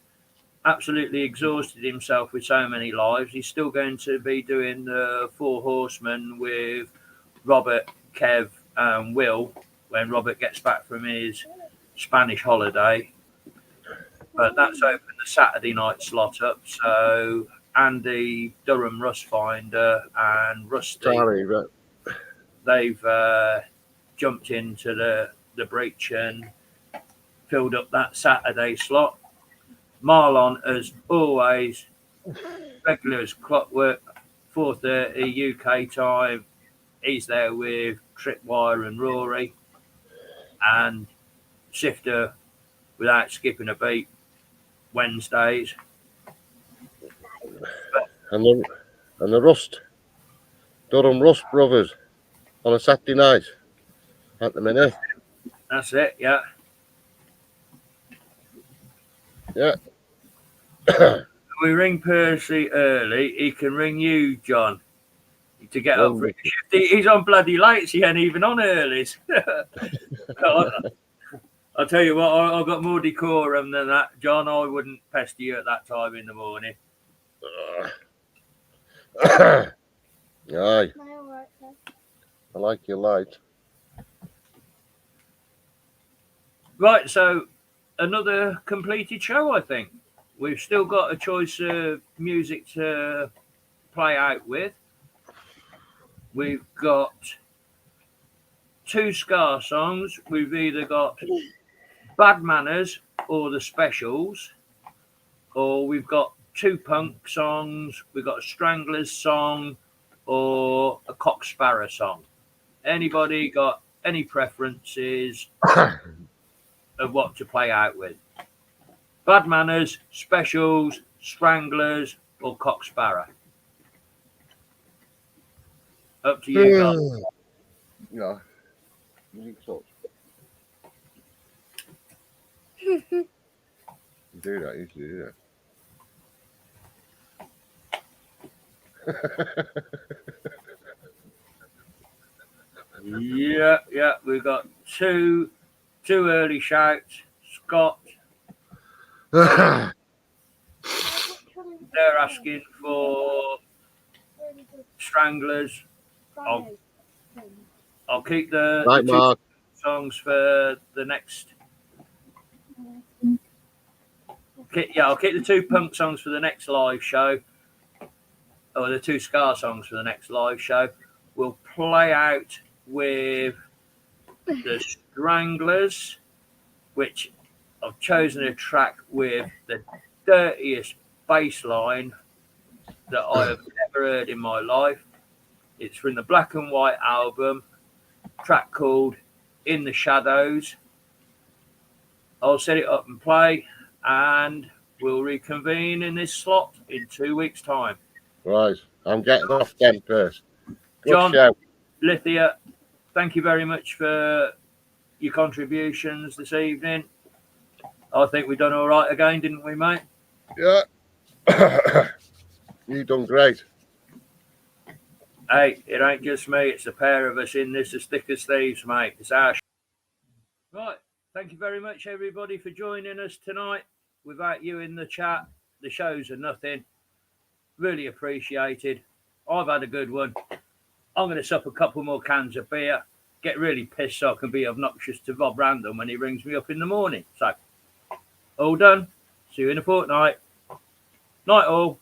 absolutely exhausted himself with so many lives. He's still going to be doing the 4 Horsemen with Robert, Kev, and Will when Robert gets back from his Spanish holiday. But that's opened the Saturday night slot up. So Andy, Durham Rust Finder, and Rusty, they've jumped into the breach and filled up that Saturday slot. Marlon, as always, regular as clockwork, 4:30 UK time. He's there with Tripwire and Rory, and Sifter, without skipping a beat, Wednesdays. And the Durham Rust brothers on a Saturday night at the minute. That's it, yeah. Yeah. We ring Percy early, he can ring you, John, to get up for his shift. He's on bloody lights, he ain't even on earlys. I'll tell you what, I've got more decorum than that, John. I wouldn't pester you at that time in the morning. Aye. I I like your light. Right, so another completed show, I think. We've still got a choice of music to play out with. We've got 2 ska songs. We've either got Bad Manners or the Specials, or we've got 2 punk songs. We've got a Stranglers song or a Cock Sparrow song. Anybody got any preferences of what to play out with? Bad Manners, Specials, Stranglers, or Cock Sparrow? Up to you guys. Yeah. Music thoughts. You do that, you do that. Yeah, we've got two early shouts. Scott, they're asking for Stranglers. I'll keep the Right, two Mark. songs for the next. I'll keep the two punk songs for the next live show, or the two ska songs for the next live show. We'll play out with the Stranglers, which I've chosen a track with the dirtiest bass line that I have ever heard in my life. It's from the Black and White album, track called In the Shadows. I'll set it up and play, and we'll reconvene in this slot in 2 weeks' time. Right, I'm getting off then first. Good John, show. Lithia, thank you very much for your contributions this evening. I think we've done all right again, didn't we, mate? Yeah. You done great. Hey, it ain't just me, it's a pair of us in this as thick as thieves, mate. It's our Right, thank you very much, everybody, for joining us tonight. Without you in the chat, the shows are nothing. Really appreciated. I've had a good one. I'm going to sup a couple more cans of beer, get really pissed so I can be obnoxious to Bob Random when he rings me up in the morning. So, all done. See you in a fortnight. Night all.